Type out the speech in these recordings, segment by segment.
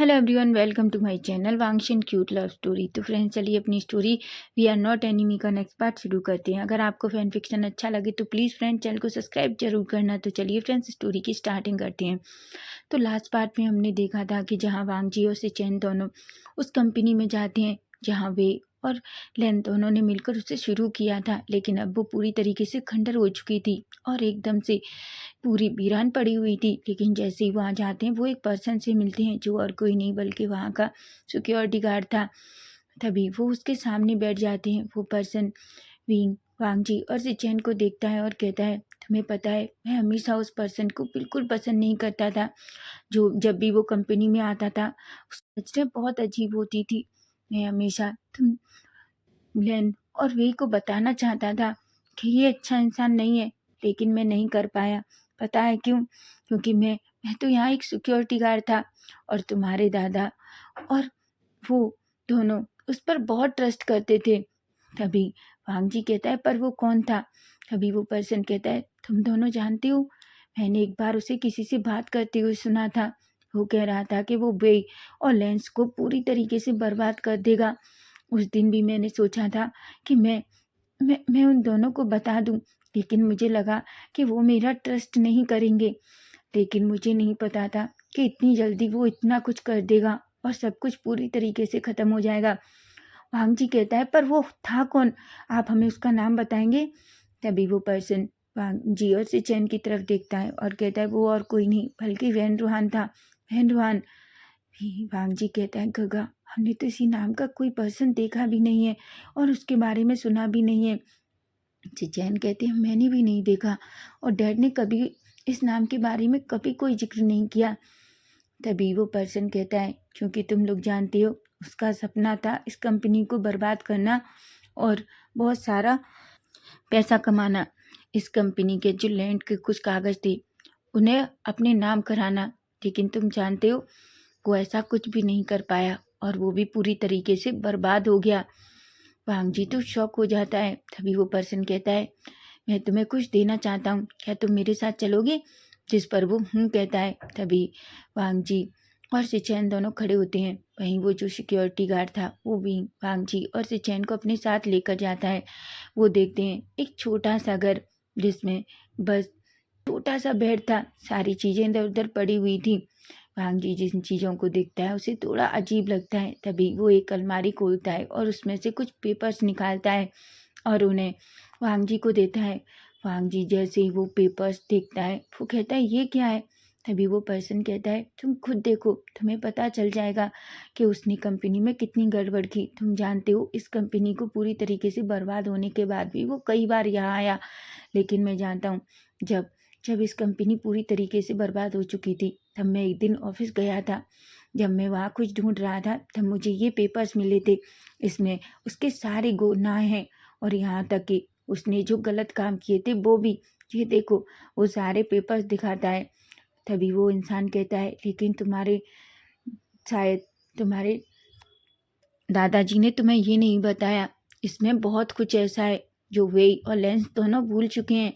Hello everyone, welcome to my channel वांगशन cute love story. तो friends, चलिए अपनी story we are not enemy का नेक्स्ट पार्ट शुरू करते हैं। अगर आपको फैन फिक्शन अच्छा लगे तो प्लीज़ फ्रेंड चैनल को सब्सक्राइब जरूर करना। तो चलिए फ्रेंड्स, स्टोरी की स्टार्टिंग करते हैं। तो लास्ट पार्ट में हमने देखा था कि जहाँ वांग जी और सिचेन दोनों उस कंपनी में जाते हैं जहाँ वे और लेन दोनों ने मिलकर उसे शुरू किया था, लेकिन अब वो पूरी तरीके से खंडर हो चुकी थी और एकदम से पूरी वीरान पड़ी हुई थी। लेकिन जैसे ही वहाँ जाते हैं वो एक पर्सन से मिलते हैं जो और कोई नहीं बल्कि वहाँ का सिक्योरिटी गार्ड था। तभी वो उसके सामने बैठ जाते हैं। वो पर्सन वांग जी और सिचेन को देखता है और कहता है, तुम्हें पता है मैं हमेशा उस पर्सन को बिल्कुल पसंद नहीं करता था जो जब भी वो कंपनी में आता था उसकी नज़रें बहुत अजीब होती थी। मैं हमेशा तुम लेन और वे को बताना चाहता था कि ये अच्छा इंसान नहीं है, लेकिन मैं नहीं कर पाया। पता है क्यों? क्योंकि मैं तो यहाँ एक सिक्योरिटी गार्ड था और तुम्हारे दादा और वो दोनों उस पर बहुत ट्रस्ट करते थे। तभी वांग जी कहता है, पर वो कौन था? तभी वो पर्सन कहता है, तुम दोनों जानते हो, मैंने एक बार उसे किसी से बात करते हुए सुना था। वो कह रहा था कि वो बे और लेंस को पूरी तरीके से बर्बाद कर देगा। उस दिन भी मैंने सोचा था कि मैं उन दोनों को बता दूं, लेकिन मुझे लगा कि वो मेरा ट्रस्ट नहीं करेंगे। लेकिन मुझे नहीं पता था कि इतनी जल्दी वो इतना कुछ कर देगा और सब कुछ पूरी तरीके से ख़त्म हो जाएगा। वांग जी कहता है, पर वो था कौन? आप हमें उसका नाम बताएंगे? तभी वो पर्सन वांग जी और सिचेन की तरफ देखता है और कहता है, वो और कोई नहीं बल्कि वैन रूहान था। वैन रूहान। वांग जी कहता है, गगा हमने तो इसी नाम का कोई पर्सन देखा भी नहीं है और उसके बारे में सुना भी नहीं है। सिचेन कहते हैं, मैंने भी नहीं देखा और डैड ने कभी इस नाम के बारे में कभी कोई जिक्र नहीं किया। तभी वो पर्सन कहता है, क्योंकि तुम लोग जानते हो उसका सपना था इस कंपनी को बर्बाद करना और बहुत सारा पैसा कमाना। इस कंपनी के जो लैंड के कुछ कागज़ थे उन्हें अपने नाम कराना, लेकिन तुम जानते हो वो ऐसा कुछ भी नहीं कर पाया और वो भी पूरी तरीके से बर्बाद हो गया। वांग जी तो शॉक हो जाता है। तभी वो पर्सन कहता है, मैं तुम्हें कुछ देना चाहता हूँ, क्या तुम मेरे साथ चलोगे? जिस पर वो कहता है। तभी वांग जी और सिचेन दोनों खड़े होते हैं। वहीं वो जो सिक्योरिटी गार्ड था वो भी वांग जी और सिचेन को अपने साथ लेकर जाता है। वो देखते हैं एक छोटा सा घर जिसमें बस छोटा सा बेड था, सारी चीज़ें इधर उधर पड़ी हुई थी। वांग जी जिन चीज़ों को देखता है उसे थोड़ा अजीब लगता है। तभी वो एक अलमारी खोलता है और उसमें से कुछ पेपर्स निकालता है और उन्हें वांग जी को देता है। वांग जी जैसे ही वो पेपर्स देखता है वो कहता है, ये क्या है? तभी वो पर्सन कहता है, तुम खुद देखो, तुम्हें पता चल जाएगा कि उसने कंपनी में कितनी गड़बड़ की। तुम जानते हो इस कंपनी को पूरी तरीके से बर्बाद होने के बाद भी वो कई बार यहाँ आया, लेकिन मैं जानता हूँ जब जब इस कंपनी पूरी तरीके से बर्बाद हो चुकी थी तब मैं एक दिन ऑफिस गया था। जब मैं वहाँ कुछ ढूंढ रहा था तब मुझे ये पेपर्स मिले थे। इसमें उसके सारे गुनाह हैं और यहाँ तक कि उसने जो गलत काम किए थे वो भी। ये देखो, वो सारे पेपर्स दिखाता है। तभी वो इंसान कहता है, लेकिन शायद तुम्हारे दादाजी ने तुम्हें ये नहीं बताया, इसमें बहुत कुछ ऐसा है जो वे और लेंस दोनों भूल चुके हैं।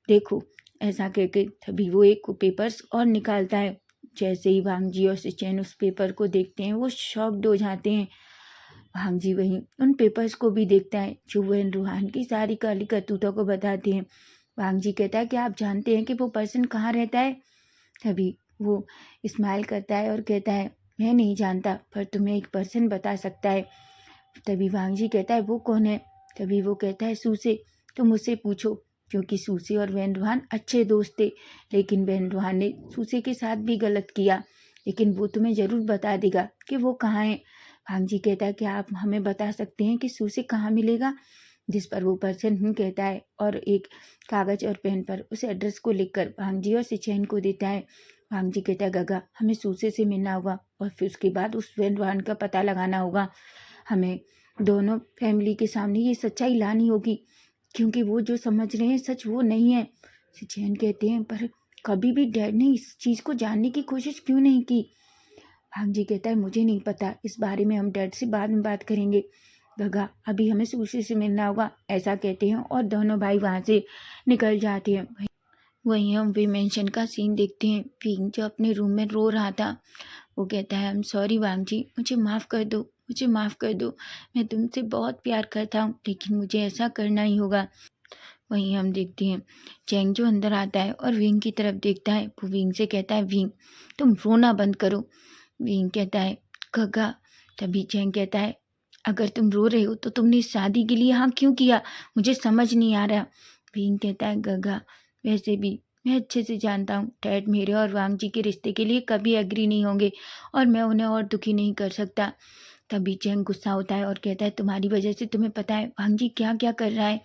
देखो, ऐसा कहके तभी वो एक पेपर्स और निकालता है। जैसे ही वांग जी और सिचेन उस पेपर को देखते हैं वो शॉक्ड हो जाते हैं। वांग जी वहीं उन पेपर्स को भी देखता है जो वैन रूहान की सारी काली करतूतों को बताते हैं। वांग जी कहता है कि आप जानते हैं कि वो पर्सन कहाँ रहता है? तभी वो स्माइल करता है और कहता है, मैं नहीं जानता, पर तुम्हें एक पर्सन बता सकता है। तभी वांग जी कहता है, वो कौन है? तभी वो कहता है, सूसे, तुम उससे पूछो। क्योंकि सूसे और वैन रूहान अच्छे दोस्त थे, लेकिन वैन रूहान ने सूसे के साथ भी गलत किया, लेकिन वो तुम्हें ज़रूर बता देगा कि वो कहाँ है। वांग जी कहता है, कि आप हमें बता सकते हैं कि सूसे कहाँ मिलेगा? जिस पर वो पर्सन कहता है और एक कागज़ और पेन पर उस एड्रेस को लिखकर वांग जी और सिचेन को देता है। वांग जी कहता है, गगा हमें सूसे से मिलना होगा और फिर उसके बाद उस वैन रूहान का पता लगाना होगा। हमें दोनों फैमिली के सामने ये सच्चाई लानी होगी, क्योंकि वो जो समझ रहे हैं सच वो नहीं है। सिचेन कहते हैं, पर कभी भी डैड ने इस चीज़ को जानने की कोशिश क्यों नहीं की? भांग जी कहता है, मुझे नहीं पता, इस बारे में हम डैड से बाद में बात करेंगे। गगा अभी हमें सूसी से मिलना होगा, ऐसा कहते हैं और दोनों भाई वहाँ से निकल जाते हैं। वहीं हम वी मेंशन का सीन देखते हैं। फिंग जो अपने रूम में रो रहा था वो कहता है, आई एम सॉरी वांग जी, मुझे माफ़ कर दो, मुझे माफ़ कर दो। मैं तुमसे बहुत प्यार करता हूँ, लेकिन मुझे ऐसा करना ही होगा। वहीं हम देखते हैं चैंग जो अंदर आता है और विंग की तरफ देखता है। वो विंग से कहता है, विंग तुम रोना बंद करो। विंग कहता है, गगा। तभी चैंग कहता है, अगर तुम रो रहे हो तो तुमने इस शादी के लिए हाँ क्यों किया, मुझे समझ नहीं आ रहा। विंग कहता है, गगा वैसे भी मैं अच्छे से जानता हूँ डैड मेरे और वांग जी के रिश्ते के लिए कभी एग्री नहीं होंगे और मैं उन्हें और दुखी नहीं कर सकता। तभी चैंग गुस्सा होता है और कहता है, तुम्हारी वजह से तुम्हें पता है वांग जी क्या क्या कर रहा है।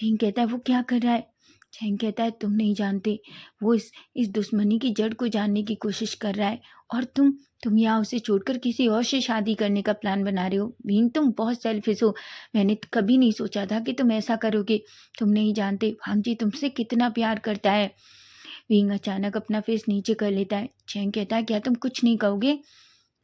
फिंग कहता है, वो क्या कर रहा है। चैंग कहता है, तुम नहीं जानते, वो इस दुश्मनी की जड़ को जानने की कोशिश कर रहा है और तुम यहाँ उसे छोड़कर किसी और से शादी करने का प्लान बना रहे हो। भींग तुम बहुत सेल्फिश हो, मैंने कभी नहीं सोचा था कि तुम ऐसा करोगे। तुम नहीं जानते भांग जी तुमसे कितना प्यार करता है। भींग अचानक अपना फेस नीचे कर लेता है। चैंग कहता है, क्या तुम कुछ नहीं कहोगे।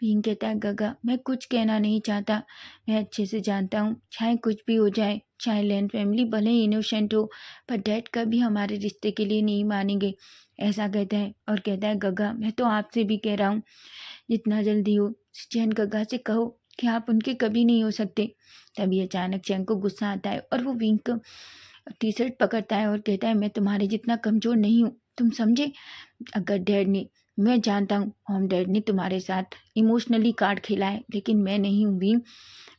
भीम कहता है, गगा मैं कुछ कहना नहीं चाहता, मैं अच्छे से जानता हूँ चाहे कुछ भी हो जाए, चाहे लैन फैमिली भले ही इनोसेंट हो, पर डैड कभी हमारे रिश्ते के लिए नहीं मानेंगे। ऐसा कहता है और कहता है, गगा मैं तो आपसे भी कह रहा हूँ, जितना जल्दी हो चैन गगा से कहो कि आप उनके कभी नहीं हो सकते। तभी अचानक चैन को गुस्सा आता है और वो विंग को टी शर्ट पकड़ता है और कहता है, मैं तुम्हारे जितना कमज़ोर नहीं हूँ, तुम समझे। अगर डैड ने, मैं जानता हूँ होम डैड ने तुम्हारे साथ इमोशनली कार्ड खेला है, लेकिन मैं नहीं हूँ भी।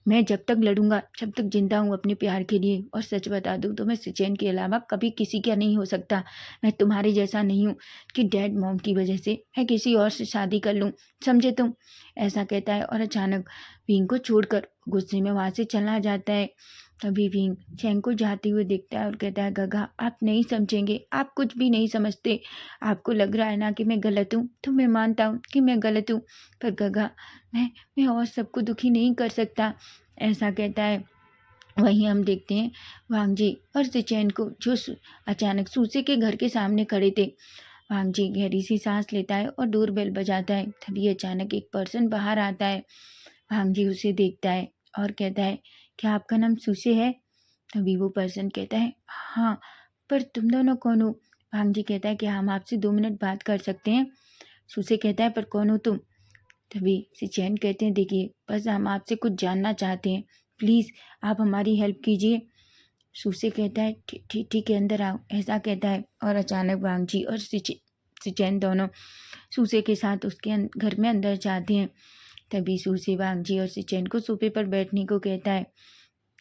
मैं जब तक लड़ूंगा, जब तक जिंदा हूँ अपने प्यार के लिए। और सच बता दूँ तो मैं सचैन के अलावा कभी किसी का नहीं हो सकता। मैं तुम्हारे जैसा नहीं हूँ कि डैड मॉम की वजह से मैं किसी और से शादी कर लूँ, समझे तुम। ऐसा कहता है और अचानक विंग को छोड़कर गुस्से में वहाँ से चला जाता है। तभी विंग चैंग को जाते हुए देखता है और कहता है, गगा आप नहीं समझेंगे, आप कुछ भी नहीं समझते। आपको लग रहा है ना कि मैं गलत हूँ, तो मैं मानता हूँ कि मैं गलत हूँ, पर गगा मैं और सबको दुखी नहीं कर सकता। ऐसा कहता है। वहीं हम देखते हैं वांग जी और सिचैन को, जो अचानक सूसे के घर के सामने खड़े थे। वांग जी गहरी सी सांस लेता है और डोरबेल बजाता है। तभी अचानक एक पर्सन बाहर आता है। वांग जी उसे देखता है और कहता है, क्या आपका नाम सूसे है। तभी वो पर्सन कहता है, हाँ, पर तुम दोनों कौन हो। वांग जी कहता है, कि हम आपसे 2 मिनट बात कर सकते हैं। सूसे कहता है, पर कौन हो तुम। तभी सिचैन कहते हैं, देखिए बस हम आपसे कुछ जानना चाहते हैं, प्लीज़ आप हमारी हेल्प कीजिए। सूसे कहता है, ठीक है अंदर आओ। ऐसा कहता है और अचानक वांग जी और सिचैन दोनों सूसे के साथ उसके घर में अंदर जाते हैं। तभी सूसे वांग जी और सिचैन को सोफे पर बैठने को कहता है।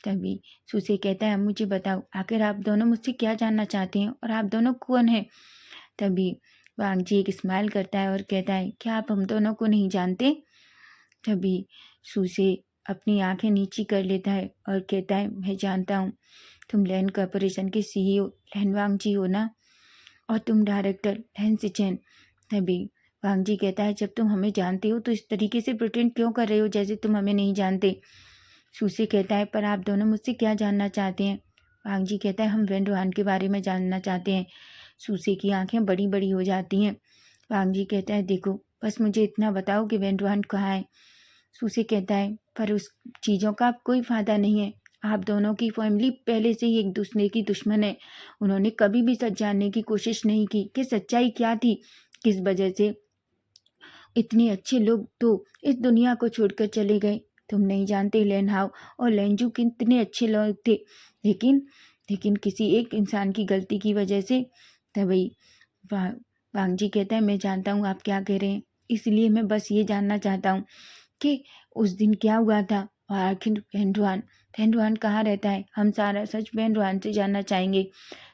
तभी सूसे कहता है, अब मुझे बताओ आखिर आप दोनों मुझसे क्या जानना चाहते हैं और आप दोनों कौन हैं। तभी वांग जी एक स्माइल करता है और कहता है, क्या आप हम दोनों को नहीं जानते। तभी सूसे अपनी आंखें नीची कर लेता है और कहता है, मैं जानता हूँ, तुम लैन कॉरपोरेशन के सीईओ लैन वांग जी हो ना, और तुम डायरेक्टर लैन सिचैन। तभी वांग जी कहता है, जब तुम हमें जानते हो तो इस तरीके से प्रिटेंड क्यों कर रहे हो जैसे तुम हमें नहीं जानते। सूसे कहता है, पर आप दोनों मुझसे क्या जानना चाहते हैं। वांग जी कहता है, हम वेन रोहान के बारे में जानना चाहते हैं। सूसे की आंखें बड़ी बड़ी हो जाती हैं। वांग जी कहता है, देखो बस मुझे इतना बताओ कि वेन रोहान कहाँ है। सूसे कहता है, पर उस चीज़ों का अब कोई फ़ायदा नहीं है। आप दोनों की फैमिली पहले से ही एक दूसरे की दुश्मन है। उन्होंने कभी भी सच जानने की कोशिश नहीं की कि सच्चाई क्या थी, किस वजह से इतने अच्छे लोग तो इस दुनिया को छोड़कर चले गए। तुम नहीं जानते लेन हाउ और लेंजू कितने अच्छे लोग थे, लेकिन लेकिन किसी एक इंसान की गलती की वजह से। तभी वा, वांग जी कहता है, मैं जानता हूँ आप क्या कह रहे हैं, इसलिए मैं बस ये जानना चाहता हूँ कि उस दिन क्या हुआ था और आखिर बहन रुहान कहाँ रहता है। हम सारा सच बहन रुहान से जानना चाहेंगे।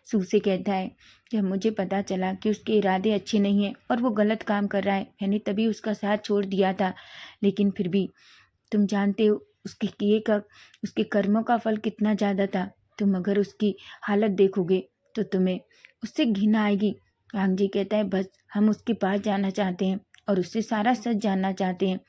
सूसे कहता है, जब मुझे पता चला कि उसके इरादे अच्छे नहीं हैं और वो गलत काम कर रहा है, मैंने तभी उसका साथ छोड़ दिया था। लेकिन फिर भी तुम जानते हो उसके कर्मों का फल कितना ज़्यादा था। तुम अगर उसकी हालत देखोगे तो तुम्हें उससे घृणा आएगी। वांग जी कहता है, बस हम उसके पास जाना चाहते हैं और उससे सारा सच जानना चाहते हैं।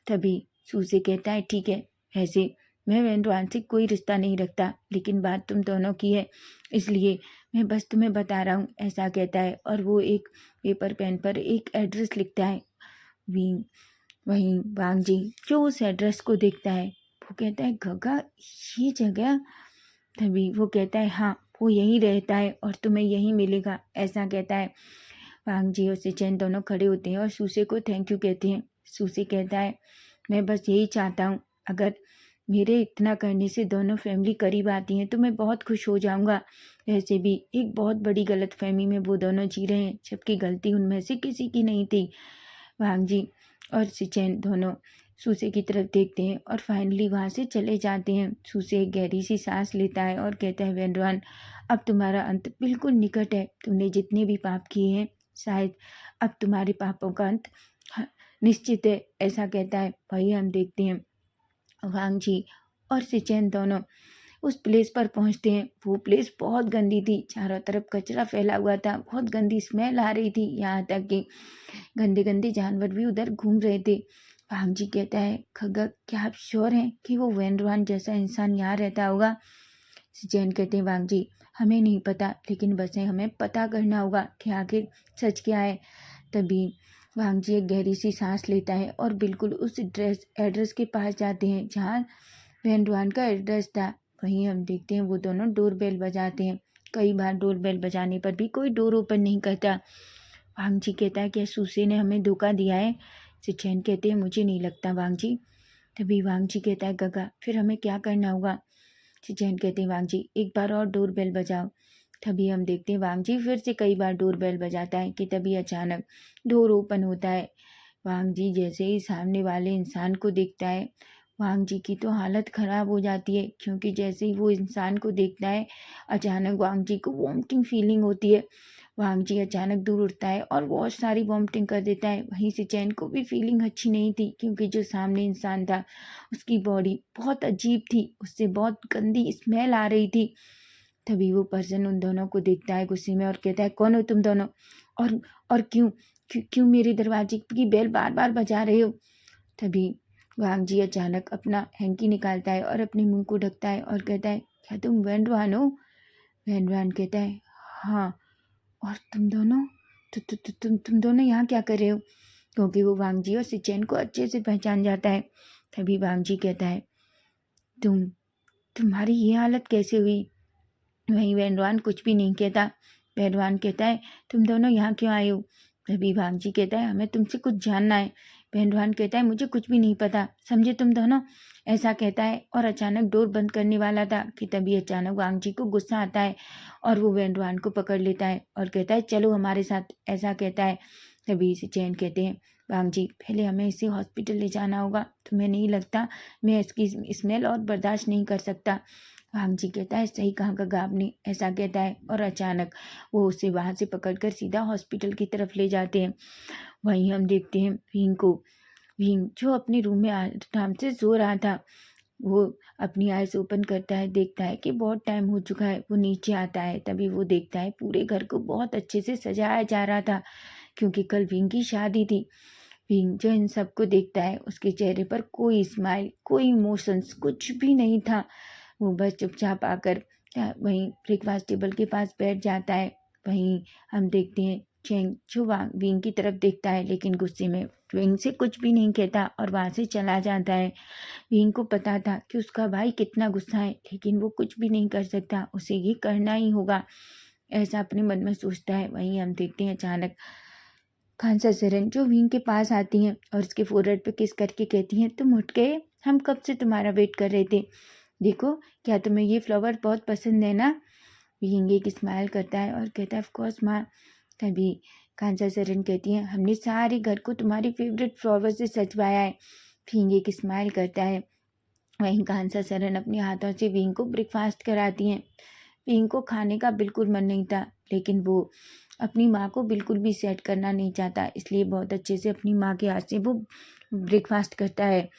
तभी सूसे कहता है, ठीक है, ऐसे मैं वेंडवान से कोई रिश्ता नहीं रखता, लेकिन बात तुम दोनों की है, इसलिए मैं बस तुम्हें बता रहा हूँ। ऐसा कहता है और वो एक पेपर पेन पर एक एड्रेस लिखता है। वहीं वांग जी जो उस एड्रेस को देखता है, वो कहता है, गगा ये जगह। तभी वो कहता है, हाँ वो यहीं रहता है और तुम्हें यहीं मिलेगा। ऐसा कहता है। वांग जी और सिचैन दोनों खड़े होते हैं और सूसे को थैंक यू कहते हैं। सूसे कहता है मैं बस यही चाहता हूँ, अगर मेरे इतना करने से दोनों फैमिली करीब आती हैं तो मैं बहुत खुश हो जाऊँगा। वैसे भी एक बहुत बड़ी गलतफहमी में वो दोनों जी रहे हैं, जबकि गलती उनमें से किसी की नहीं थी। वांग जी और सिचेन दोनों सूसे की तरफ देखते हैं और फाइनली वहाँ से चले जाते हैं। सूसे एक गहरी सी सांस लेता है और कहता है वेनरान, अब तुम्हारा अंत बिल्कुल निकट है। तुमने जितने भी पाप किए हैं शायद अब तुम्हारे पापों का अंत निश्चित है, ऐसा कहता है। वही हम देखते हैं वांग जी और सिचेन दोनों उस प्लेस पर पहुंचते हैं। वो प्लेस बहुत गंदी थी, चारों तरफ कचरा फैला हुआ था, बहुत गंदी स्मेल आ रही थी, यहाँ तक कि गंदे गंदे जानवर भी उधर घूम रहे थे। वांग जी कहता है खग्गक, क्या आप श्योर हैं कि वो वेनरान जैसा इंसान यहाँ रहता होगा? सिचेन कहते हैं वांग जी हमें नहीं पता, लेकिन बस हमें पता करना होगा कि आखिर सच क्या है। तभी वांग जी एक गहरी सी सांस लेता है और बिल्कुल उस एड्रेस के पास जाते हैं जहाँ वेनरान का एड्रेस था। वहीं हम देखते हैं वो दोनों डोरबेल बजाते हैं। कई बार डोरबेल बजाने पर भी कोई डोर ओपन नहीं करता। वांग जी कहता है क्या सूसे ने हमें धोखा दिया है? सिचेन कहते हैं मुझे नहीं लगता वांग जी। तभी वांग जी कहता है गगा फिर हमें क्या करना होगा? सिचेन कहते हैं वांग जी एक बार और डोरबेल बजाओ। तभी हम देखते हैं वांग जी फिर से कई बार डोरबेल बजाता है कि तभी अचानक डोर ओपन होता है। वांग जी जैसे ही सामने वाले इंसान को देखता है, वांग जी की तो हालत ख़राब हो जाती है, क्योंकि जैसे ही वो इंसान को देखता है अचानक वांग जी को वॉमिटिंग फीलिंग होती है। वांग जी अचानक दूर उठता है और बहुत सारी वॉमिटिंग कर देता है। वहीं से चैन को भी फीलिंग अच्छी नहीं थी, क्योंकि जो सामने इंसान था उसकी बॉडी बहुत अजीब थी, उससे बहुत गंदी स्मेल आ रही थी। तभी वो पर्सन उन दोनों को देखता है गुस्से में और कहता है कौन हो तुम दोनों, और क्यों क्यों क्यों मेरे दरवाजे की बेल बार बार बजा रहे हो? तभी वांग जी अचानक अपना हैंकी निकालता है और अपने मुंह को ढकता है और कहता है क्या तुम वेनरान हो? वेनरान कहता है हाँ, और तुम दोनों तुम दोनों यहाँ क्या कर रहे हो? क्योंकि वो वांग जी और सिचेन को अच्छे से पहचान जाता है। तभी वांग जी कहता है तुम्हारी ये हालत कैसे हुई? वहीं वेनरान कुछ भी नहीं कहता। वेनरान कहता है तुम दोनों यहाँ क्यों आए हो? तभी वांग जी कहता है हमें तुमसे कुछ जानना है। वेनरान कहता है मुझे कुछ भी नहीं पता, समझे तुम दोनों? ऐसा कहता है और अचानक डोर बंद करने वाला था कि तभी अचानक वांग जी को गुस्सा आता है और वो वेनरान को पकड़ लेता है और कहता है चलो हमारे साथ, ऐसा कहता है। तभी इसे चैन कहते हैं वांग जी पहले हमें इसे हॉस्पिटल ले जाना होगा, तुम्हें नहीं लगता मैं इसकी स्मेल और बर्दाश्त नहीं कर सकता? वांग जी कहता है सही कहा गगा आपने, ऐसा कहता है और अचानक वो उसे वहाँ से पकड़कर सीधा हॉस्पिटल की तरफ ले जाते हैं। वहीं हम देखते हैं विंग को। विंग जो अपने रूम में आराम से सो रहा था, वो अपनी आइज ओपन करता है, देखता है कि बहुत टाइम हो चुका है। वो नीचे आता है, तभी वो देखता है पूरे घर को बहुत अच्छे से सजाया जा रहा था, क्योंकि कल विंग की शादी थी। विंग जो इन सबको देखता है उसके चेहरे पर कोई स्माइल, कोई इमोशंस कुछ भी नहीं था। वो बस चुपचाप आकर वहीं ब्रेकफास्ट टेबल के पास बैठ जाता है। वहीं हम देखते हैं चेंग जो विंग की तरफ देखता है, लेकिन गुस्से में विंग से कुछ भी नहीं कहता और वहाँ से चला जाता है। विंग को पता था कि उसका भाई कितना गुस्सा है, लेकिन वो कुछ भी नहीं कर सकता, उसे ये करना ही होगा, ऐसा अपने मन में सोचता है। वहीं हम देखते हैं अचानक खानसा सरन जो विंग के पास आती हैं और उसके फोरहेड पे किस करके कहती हैं तुम उठ गए, हम कब से तुम्हारा वेट कर रहे थे, देखो क्या तुम्हें ये फ्लावर बहुत पसंद है ना? विंग एक स्माइल करता है और कहता है ऑफ कोर्स माँ। तभी खानसा सरन कहती हैं हमने सारे घर को तुम्हारी फेवरेट फ्लावर से सजवाया है। विंग एक स्माइल करता है। वहीं खानसा सरन अपने हाथों से विंग को ब्रेकफास्ट कराती हैं। विंग को खाने का बिल्कुल मन नहीं था, लेकिन वो अपनी माँ को बिल्कुल भी सेट करना नहीं चाहता, इसलिए बहुत अच्छे से अपनी माँ के हाथ से वो ब्रेकफास्ट करता है।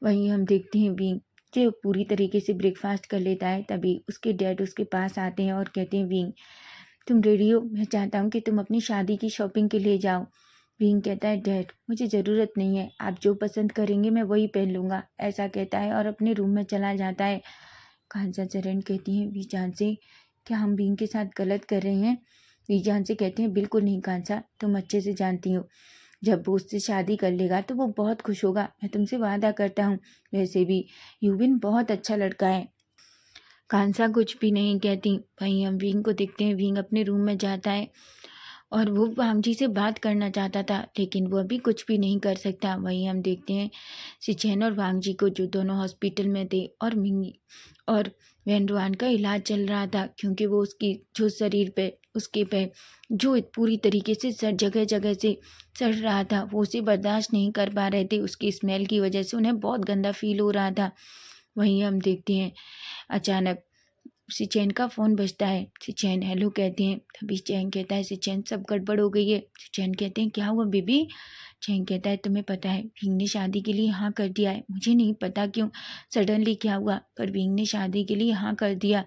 वहीं हम देखते हैं विंग जो पूरी तरीके से ब्रेकफास्ट कर लेता है। तभी उसके डैड उसके पास आते हैं और कहते हैं विंग तुम रेडी हो, मैं चाहता हूँ कि तुम अपनी शादी की शॉपिंग के लिए जाओ। विंग कहता है डैड मुझे ज़रूरत नहीं है, आप जो पसंद करेंगे मैं वही पहन लूँगा, ऐसा कहता है और अपने रूम में चला जाता है। खानसा सरन कहती हैं वीजान से क्या हम विंग के साथ गलत कर रहे हैं? वीजान से कहते हैं बिल्कुल नहीं खानसा, तुम अच्छे से जानती हो जब वो उससे शादी कर लेगा तो वो बहुत खुश होगा, मैं तुमसे वादा करता हूँ। वैसे भी यूविन बहुत अच्छा लड़का है। खानसा कुछ भी नहीं कहती। वहीं हम विंग को देखते हैं, विंग अपने रूम में जाता है और वो वांग जी से बात करना चाहता था, लेकिन वो अभी कुछ भी नहीं कर सकता। वहीं हम देखते हैं सिचेन और वांग जी को, जो दोनों हॉस्पिटल में थे, और मिंगी और वेनरुआन का इलाज चल रहा था, क्योंकि वो उसकी जो शरीर पे, उसके पे जो पूरी तरीके से सर जगह जगह से सड़ रहा था, वो उसे बर्दाश्त नहीं कर पा रहे थे। उसकी स्मेल की वजह से उन्हें बहुत गंदा फील हो रहा था। वहीं हम देखते हैं अचानक सिचैन का फ़ोन बजता है। सिचैन हेलो कहते हैं। तभी चैंग कहता है सिचैन सब गड़बड़ हो गई है। सिचैन कहते हैं क्या हुआ बेबी? चैंग कहता है तुम्हें पता है विंग ने शादी के लिए हाँ कर दिया है। मुझे नहीं पता क्यों सडनली क्या हुआ, पर विंग ने शादी के लिए हाँ कर दिया।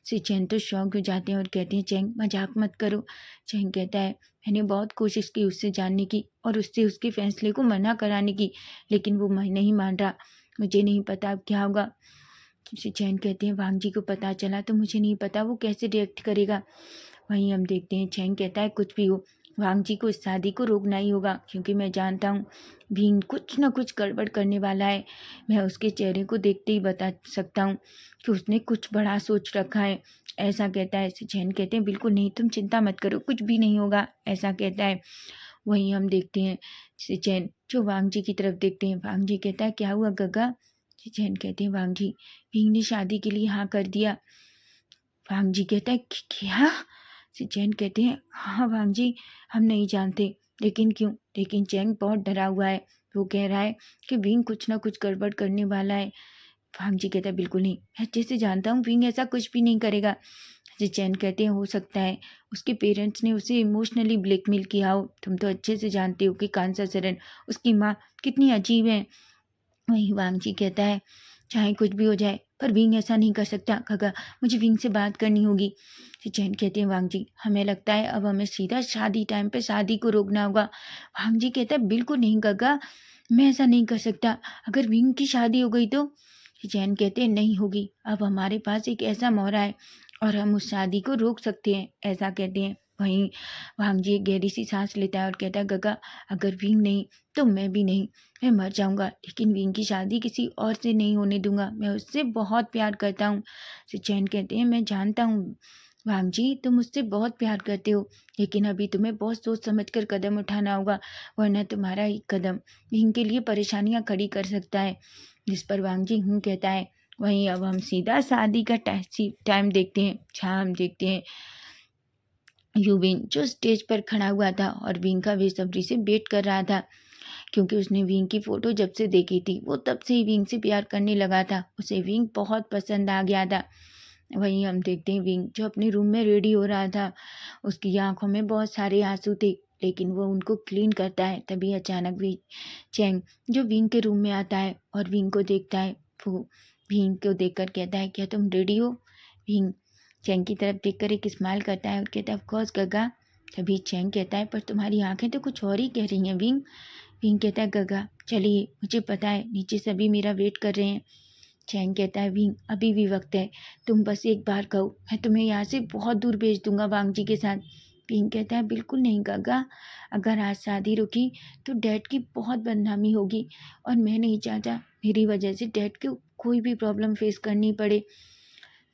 सिचैन तो शॉक हो जाते हैं और कहते हैं चैंग मजाक मत करो। चैंग कहता है मैंने बहुत कोशिश की उससे जानने की और उससे उसके फैसले को मना कराने की, लेकिन वो नहीं मान रहा। मुझे नहीं पता अब क्या होगा। चैन कहते हैं वांग जी को पता चला तो मुझे नहीं पता वो कैसे रिएक्ट करेगा। वहीं हम देखते हैं चैंग कहता है कुछ भी हो वांग जी को इस शादी को रोकना ही होगा, क्योंकि मैं जानता हूँ भीम कुछ ना कुछ गड़बड़ करने वाला है। मैं उसके चेहरे को देखते ही बता सकता हूँ कि उसने कुछ बड़ा सोच रखा है। ऐसा कहता है। चैन कहते हैं बिल्कुल नहीं, तुम चिंता मत करो, कुछ भी नहीं होगा, ऐसा कहता है। वहीं हम देखते हैं चैन जो वांग जी की तरफ देखते हैं। वांग जी कहता है क्या हुआ गगा? चैन कहते हैं वांग जी भीम ने शादी के लिए हाँ कर दिया। वांग जी कहता है क्या? चैन कहते हैं हाँ वांग जी, हम नहीं जानते लेकिन क्यों, लेकिन चैंग बहुत डरा हुआ है। वो कह रहा है कि विंग कुछ ना कुछ गड़बड़ करने वाला है। वांग जी कहता है बिल्कुल नहीं, मैं अच्छे से जानता हूँ विंग ऐसा कुछ भी नहीं करेगा। चैन कहते हैं हो सकता है उसके पेरेंट्स ने उसे इमोशनली ब्लैकमेल किया हो। तुम तो अच्छे से जानते हो कि कांसा सरन उसकी माँ कितनी अजीब है। वहीं वांग जी कहता है चाहे कुछ भी हो जाए पर विंग ऐसा नहीं कर सकता गगा, मुझे विंग से बात करनी होगी। चैन कहते हैं वांग जी हमें लगता है अब हमें सीधा शादी टाइम पे शादी को रोकना होगा। वांग जी कहता है बिल्कुल नहीं गगा, मैं ऐसा नहीं कर सकता। अगर विंग की शादी हो गई तो? चैन कहते हैं नहीं होगी, अब हमारे पास एक ऐसा मोहरा है और हम उस शादी को रोक सकते हैं, ऐसा कहते हैं। वहीं वांग जी एक गहरी सी सांस लेता है और कहता है गगा अगर विंग नहीं तो मैं भी नहीं, मैं मर जाऊंगा, लेकिन विंग की शादी किसी और से नहीं होने दूंगा, मैं उससे बहुत प्यार करता हूँ। चैन कहते हैं मैं जानता हूँ वांग जी तुम मुझसे बहुत प्यार करते हो, लेकिन अभी तुम्हें बहुत सोच समझ कर कदम उठाना होगा, वरना तुम्हारा एक कदम विंग के लिए परेशानियां खड़ी कर सकता है। जिस पर वांग जी हूँ कहता है। वहीं अब हम सीधा शादी का टाइम देखते हैं, जहाँ हम देखते हैं यूविन जो स्टेज पर खड़ा हुआ था और विंग का बेसब्री से वेट कर रहा था, क्योंकि उसने विंग की फ़ोटो जब से देखी थी वो तब से ही विंग से प्यार करने लगा था। उसे विंग बहुत पसंद आ गया था। वहीं हम देखते हैं विंग जो अपने रूम में रेडी हो रहा था, उसकी आंखों में बहुत सारे आंसू थे, लेकिन वो उनको क्लीन करता है। तभी अचानक भी चैंग जो विंग के रूम में आता है और विंग को देखता है। वो विंग को देखकर कहता है क्या तुम रेडी हो? विंग चैंग की तरफ देखकर एक स्माइल करता है और कहता है ऑफ कोर्स गगा। तभी चैंग कहता है पर तुम्हारी आंखें तो कुछ और ही कह रही हैं विंग। विंग कहता है गगा चलिए, मुझे पता है नीचे सभी मेरा वेट कर रहे हैं। चैंग कहता है विंग अभी भी वक्त है, तुम बस एक बार कहो मैं तुम्हें यहाँ से बहुत दूर भेज दूंगा वांग जी के साथ। विंग कहता है बिल्कुल नहीं गगा, अगर आज शादी रुकी तो डैड की बहुत बदनामी होगी और मैं नहीं चाहता मेरी वजह से डैड को कोई भी प्रॉब्लम फेस करनी पड़े।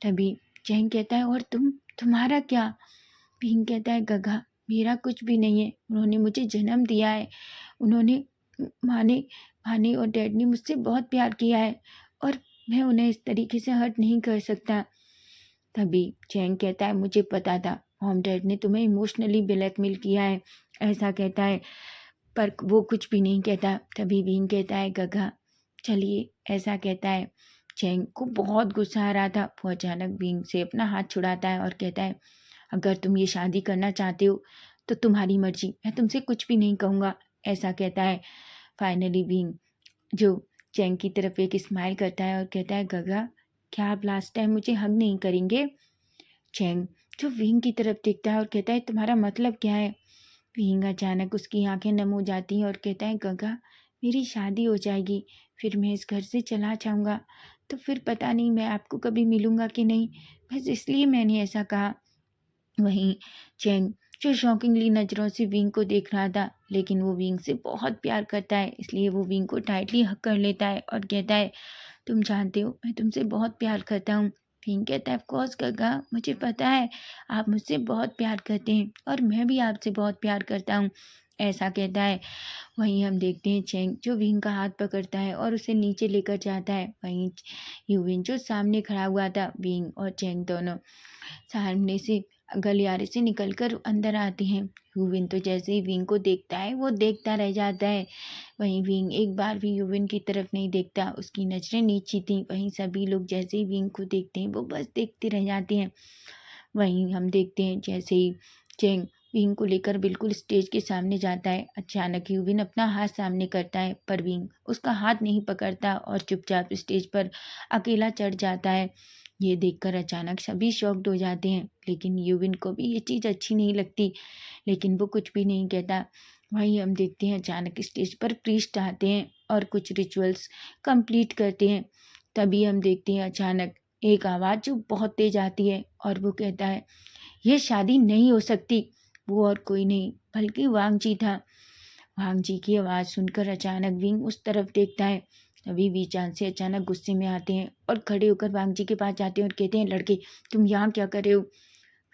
तभी चैंग कहता है और तुम्हारा क्या? विंग कहता है गगा मेरा कुछ भी नहीं है, उन्होंने मुझे जन्म दिया है, उन्होंने माने माने और डैड ने मुझसे बहुत प्यार किया है और मैं उन्हें इस तरीके से हर्ट नहीं कर सकता। तभी चैंग कहता है मुझे पता था मॉम डैड ने तुम्हें इमोशनली ब्लैकमेल किया है, ऐसा कहता है, पर वो कुछ भी नहीं कहता। तभी विंग कहता है गगा चलिए, ऐसा कहता है। चैंग को बहुत गुस्सा आ रहा था, वो अचानक विंग से अपना हाथ छुड़ाता है और कहता है अगर तुम ये शादी करना चाहते हो तो तुम्हारी मर्जी, मैं तुमसे कुछ भी नहीं कहूँगा, ऐसा कहता है। फाइनली विंग जो चैंग की तरफ एक स्माइल करता है और कहता है गगा क्या आप लास्ट टाइम मुझे हग नहीं करेंगे? चैंग जो विंग की तरफ देखता है और कहता है तुम्हारा मतलब क्या है? विंग अचानक उसकी आंखें नम हो जाती हैं और कहता है गगा मेरी शादी हो जाएगी, फिर मैं इस घर से चला जाऊँगा, तो फिर पता नहीं मैं आपको कभी मिलूँगा कि नहीं, बस इसलिए मैंने ऐसा कहा। वहीं चैंग जो शॉकिंगली नज़रों से विंग को देख रहा था, लेकिन वो विंग से बहुत प्यार करता है, इसलिए वो विंग को टाइटली हक कर लेता है और कहता है तुम जानते हो मैं तुमसे बहुत प्यार करता हूँ। विंग कहता है, ऑफ कोर्स काका, मुझे पता है आप मुझसे बहुत प्यार करते हैं और मैं भी आपसे बहुत प्यार करता हूँ, ऐसा कहता है। वहीं हम देखते हैं चेंग जो विंग का हाथ पकड़ता है और उसे नीचे लेकर जाता है। वहीं यूविन जो सामने खड़ा हुआ था, विंग और चेंग दोनों सामने से गलियारे से निकलकर अंदर आते हैं। यूविन तो जैसे ही विंग को देखता है वो देखता रह जाता है। वहीं विंग एक बार भी यूविन की तरफ नहीं देखता, उसकी नजरें नीची थी। वहीं सभी लोग जैसे ही विंग को देखते हैं वो बस देखते रह जाते हैं। वहीं हम देखते हैं जैसे ही चेंग विंग को लेकर बिल्कुल स्टेज के सामने जाता है, अचानक यूविन अपना हाथ सामने करता है पर विंग उसका हाथ नहीं पकड़ता और चुपचाप स्टेज पर अकेला चढ़ जाता है। ये देखकर अचानक सभी शॉक्ड हो जाते हैं, लेकिन यूविन को भी ये चीज़ अच्छी नहीं लगती, लेकिन वो कुछ भी नहीं कहता। वहीं हम देखते हैं अचानक स्टेज पर प्रीस्ट आते हैं और कुछ रिचुअल्स कंप्लीट करते हैं। तभी हम देखते हैं अचानक एक आवाज़ जो बहुत तेज आती है और वो कहता है, ये शादी नहीं हो सकती। वो और कोई नहीं बल्कि वांग जी था। वांग जी की आवाज़ सुनकर अचानक विंग उस तरफ देखता है। तभी वीचान से अचानक गुस्से में आते हैं और खड़े होकर वांग जी के पास जाते हैं और कहते हैं, लड़के तुम यहाँ क्या कर रहे हो?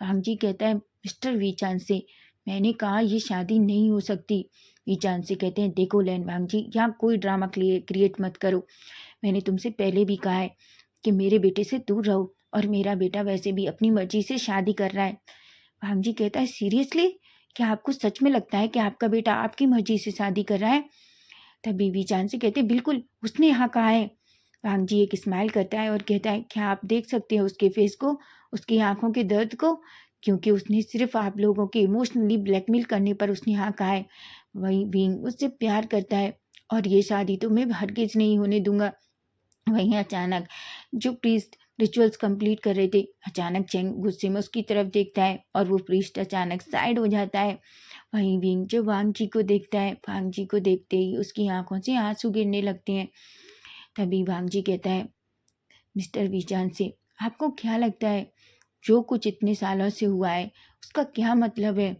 वांग जी कहता है, मिस्टर वीचान से मैंने कहा ये शादी नहीं हो सकती। वीचान से कहते हैं, देखो लैन वांग जी, यहाँ कोई ड्रामा क्रिएट मत करो। मैंने तुमसे पहले भी कहा है कि मेरे बेटे से दूर रहो और मेरा बेटा वैसे भी अपनी मर्जी से शादी कर रहा है। वांग जी कहता है, सीरियसली? क्या आपको सच में लगता है कि आपका बेटा आपकी मर्जी से शादी कर रहा है? तभी वीचान से कहते, बिल्कुल, उसने यहाँ कहा है। वांग जी एक स्माइल करता है और कहता है, क्या आप देख सकते हैं उसके फेस को, उसकी आंखों के दर्द को? क्योंकि उसने सिर्फ आप लोगों के इमोशनली ब्लैकमेल करने पर उसने हाँ कहा है। वही विंग उससे प्यार करता है और ये शादी तो मैं हरगिज नहीं होने दूंगा। वहीं अचानक जो प्रीस्ट रिचुअल्स कंप्लीट कर रहे थे, अचानक चेंग गुस्से में उसकी तरफ देखता है और वो प्रीस्ट अचानक साइड हो जाता है। वहीं विंग जो वांग जी को देखता है, वांग जी को देखते ही उसकी आंखों से आंसू गिरने लगते हैं। तभी वांग जी कहता है मिस्टर वीचान से, आपको क्या लगता है जो कुछ इतने सालों से हुआ है उसका क्या मतलब है?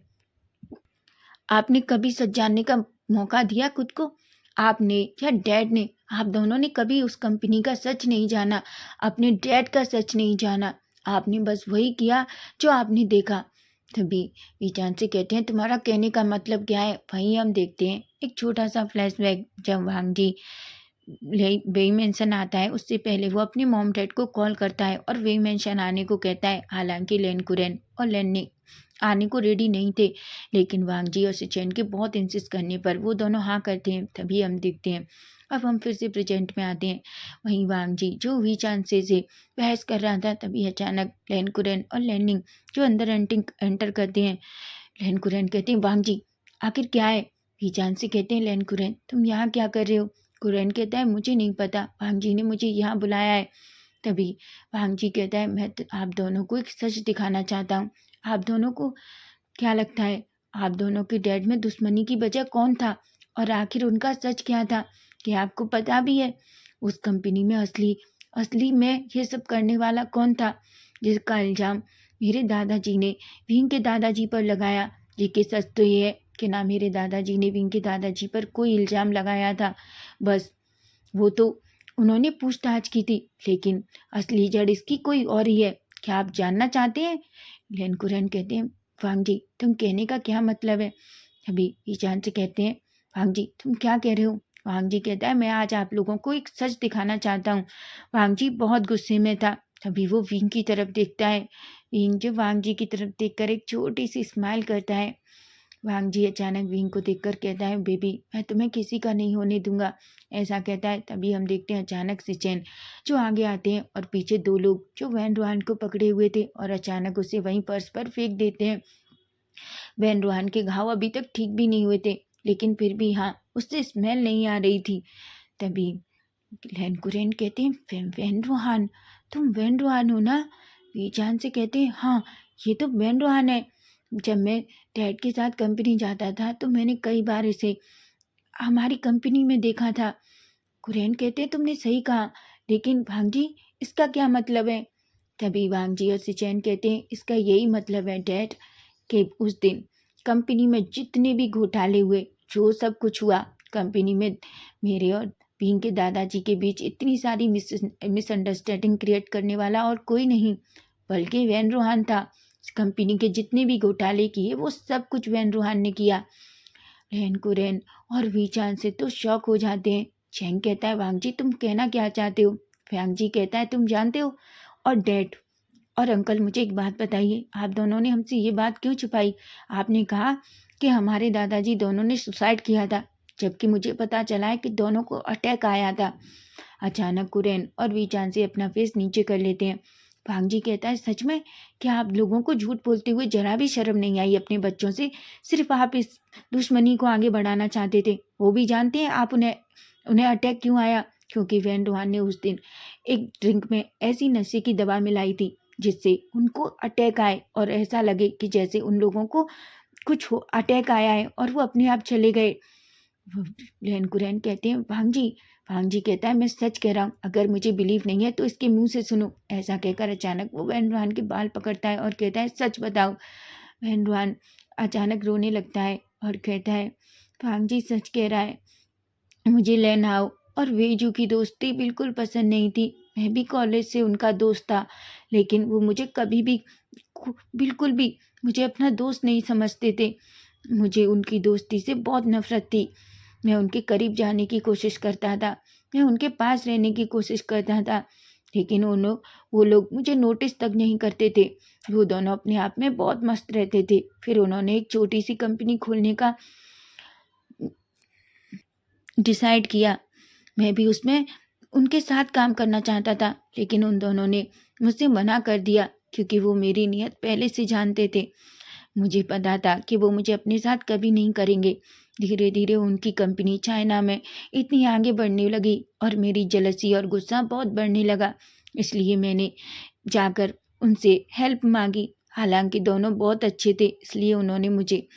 आपने कभी सच जानने का मौका दिया खुद को? आपने या डैड ने, आप दोनों ने कभी उस कंपनी का सच नहीं जाना, अपने डैड का सच नहीं जाना। आपने बस वही किया जो आपने देखा। तभी वीचान से कहते हैं, तुम्हारा कहने का मतलब क्या है? वहीं हम देखते हैं एक छोटा सा फ्लैशबैक, जब वांग जी वेई मेंशन आता है उससे पहले वो अपने मॉम डैड को कॉल करता है और वेई मेंशन आने को कहता है। हालांकि लेन कुरेन और लेन ने आने को रेडी नहीं थे, लेकिन वांग जी और सिचेन के बहुत इंसिस्ट करने पर वो दोनों हाँ करते हैं। तभी हम देखते हैं, अब हम फिर से प्रेजेंट में आते हैं। वहीं वांग जी जो वी चांसे से बहस कर रहा था, तभी अचानक लेन कुरेन और लेनिंग जो अंदर एंटर करते हैं। लेन कुरेन कहते हैं, वांग जी आखिर क्या है? वी चांद से कहते हैं, लेन कुरेन तुम यहाँ क्या कर रहे हो? कुरेन कहता है, मुझे नहीं पता, वांग जी ने मुझे यहाँ बुलाया है। तभी वांग जी कहता है, मैं आप दोनों को एक सच दिखाना चाहता हूँ। आप दोनों को क्या लगता है आप दोनों के डैड में दुश्मनी की वजह कौन था, और आखिर उनका सच क्या था? क्या आपको पता भी है उस कंपनी में असली असली में ये सब करने वाला कौन था, जिसका इल्ज़ाम मेरे दादाजी ने विंग के दादाजी पर लगाया? कि सच तो ये है कि ना मेरे दादाजी ने विंग के दादाजी पर कोई इल्ज़ाम लगाया था, बस वो तो उन्होंने पूछताछ की थी, लेकिन असली जड़ इसकी कोई और ही है। क्या आप जानना चाहते हैं? लेन कुरन कहते हैं, वांग जी तुम कहने का क्या मतलब है? अभी ईशान से कहते हैं, वांग जी तुम क्या कह रहे हो? वांग जी कहता है, मैं आज आप लोगों को एक सच दिखाना चाहता हूँ। वांग जी बहुत गुस्से में था। तभी वो विंग की तरफ देखता है। विंग जो वांग जी की तरफ देखकर एक छोटी सी स्माइल करता है। वांग जी अचानक विंग को देखकर कहता है, बेबी मैं तुम्हें किसी का नहीं होने दूंगा, ऐसा कहता है। तभी हम देखते हैं अचानक से चैन जो आगे आते हैं और पीछे दो लोग जो वैन रोहान को पकड़े हुए थे और अचानक उसे वहीं पर्स पर फेंक देते हैं। वैन रोहान के घाव अभी तक ठीक भी नहीं हुए थे, लेकिन फिर भी हाँ उससे स्मेल नहीं आ रही थी। तभी लैन कुरेन कहते हैं, वैन रोहान तुम वैन रोहान हो ना? वीचान से कहते हैं, हाँ ये तो वैन रोहान है। जब मैं डैड के साथ कंपनी जाता था तो मैंने कई बार इसे हमारी कंपनी में देखा था। कुरैन कहते हैं, तुमने सही कहा, लेकिन वांग जी इसका क्या मतलब है? तभी वांग जी और सिचैन कहते हैं, इसका यही मतलब है डैड कि उस दिन कंपनी में जितने भी घोटाले हुए, जो सब कुछ हुआ कंपनी में, मेरे और विंग के दादाजी के बीच इतनी सारी मिसअंडरस्टैंडिंग क्रिएट करने वाला और कोई नहीं बल्कि वैन रोहान था। कंपनी के जितने भी घोटाले किए वो सब कुछ वैन रोहान ने किया। रेन कुरेन और वीचान से तो शौक हो जाते हैं। चैंग कहता है वांग जी तुम कहना क्या चाहते हो? फ्यांग जी कहता है तुम जानते हो। और डैड और अंकल मुझे एक बात बताइए, आप दोनों ने हमसे ये बात क्यों छुपाई? आपने कहा कि हमारे दादाजी दोनों ने सुसाइड किया था, जबकि मुझे पता चला है कि दोनों को अटैक आया था। अचानक कुरेन और वीचान से अपना फेस नीचे कर लेते हैं। भांग जी कहता है सच में? क्या आप लोगों को झूठ बोलते हुए जरा भी शर्म नहीं आई अपने बच्चों से? सिर्फ आप इस दुश्मनी को आगे बढ़ाना चाहते थे। वो भी जानते हैं आप उन्हें अटैक क्यों आया? क्योंकि वैन रोहान ने उस दिन एक ड्रिंक में ऐसी नशे की दवा मिलाई थी जिससे उनको अटैक आए और ऐसा लगे कि जैसे उन लोगों को कुछ हो अटैक आया है और वो अपने आप चले गए। लैन कुरैन कहते हैं भांग जी कहता है मैं सच कह रहा हूँ, अगर मुझे बिलीव नहीं है तो इसके मुंह से सुनो। ऐसा कहकर अचानक वो वैन रोहान के बाल पकड़ता है और कहता है सच बताओ। वैन रोहान अचानक रोने लगता है और कहता है भांग जी सच कह रहा है, मुझे लैन हाओ और वेजू की दोस्ती बिल्कुल पसंद नहीं थी। मैं भी कॉलेज से उनका दोस्त था, लेकिन वो मुझे कभी भी बिल्कुल भी मुझे अपना दोस्त नहीं समझते थे। मुझे उनकी दोस्ती से बहुत नफरत थी। मैं उनके करीब जाने की कोशिश करता था, मैं उनके पास रहने की कोशिश करता था, लेकिन वो लोग मुझे नोटिस तक नहीं करते थे। वो दोनों अपने आप में बहुत मस्त रहते थे। फिर उन्होंने एक छोटी सी कंपनी खोलने का डिसाइड किया। मैं भी उसमें उनके साथ काम करना चाहता था, लेकिन उन दोनों ने मुझसे मना कर दिया क्योंकि वो मेरी नीयत पहले से जानते थे। मुझे पता था कि वो मुझे अपने साथ कभी नहीं करेंगे। धीरे धीरे उनकी कंपनी चाइना में इतनी आगे बढ़ने लगी और मेरी जलसी और गुस्सा बहुत बढ़ने लगा। इसलिए मैंने जाकर उनसे हेल्प मांगी। हालांकि दोनों बहुत अच्छे थे, इसलिए उन्होंने मुझे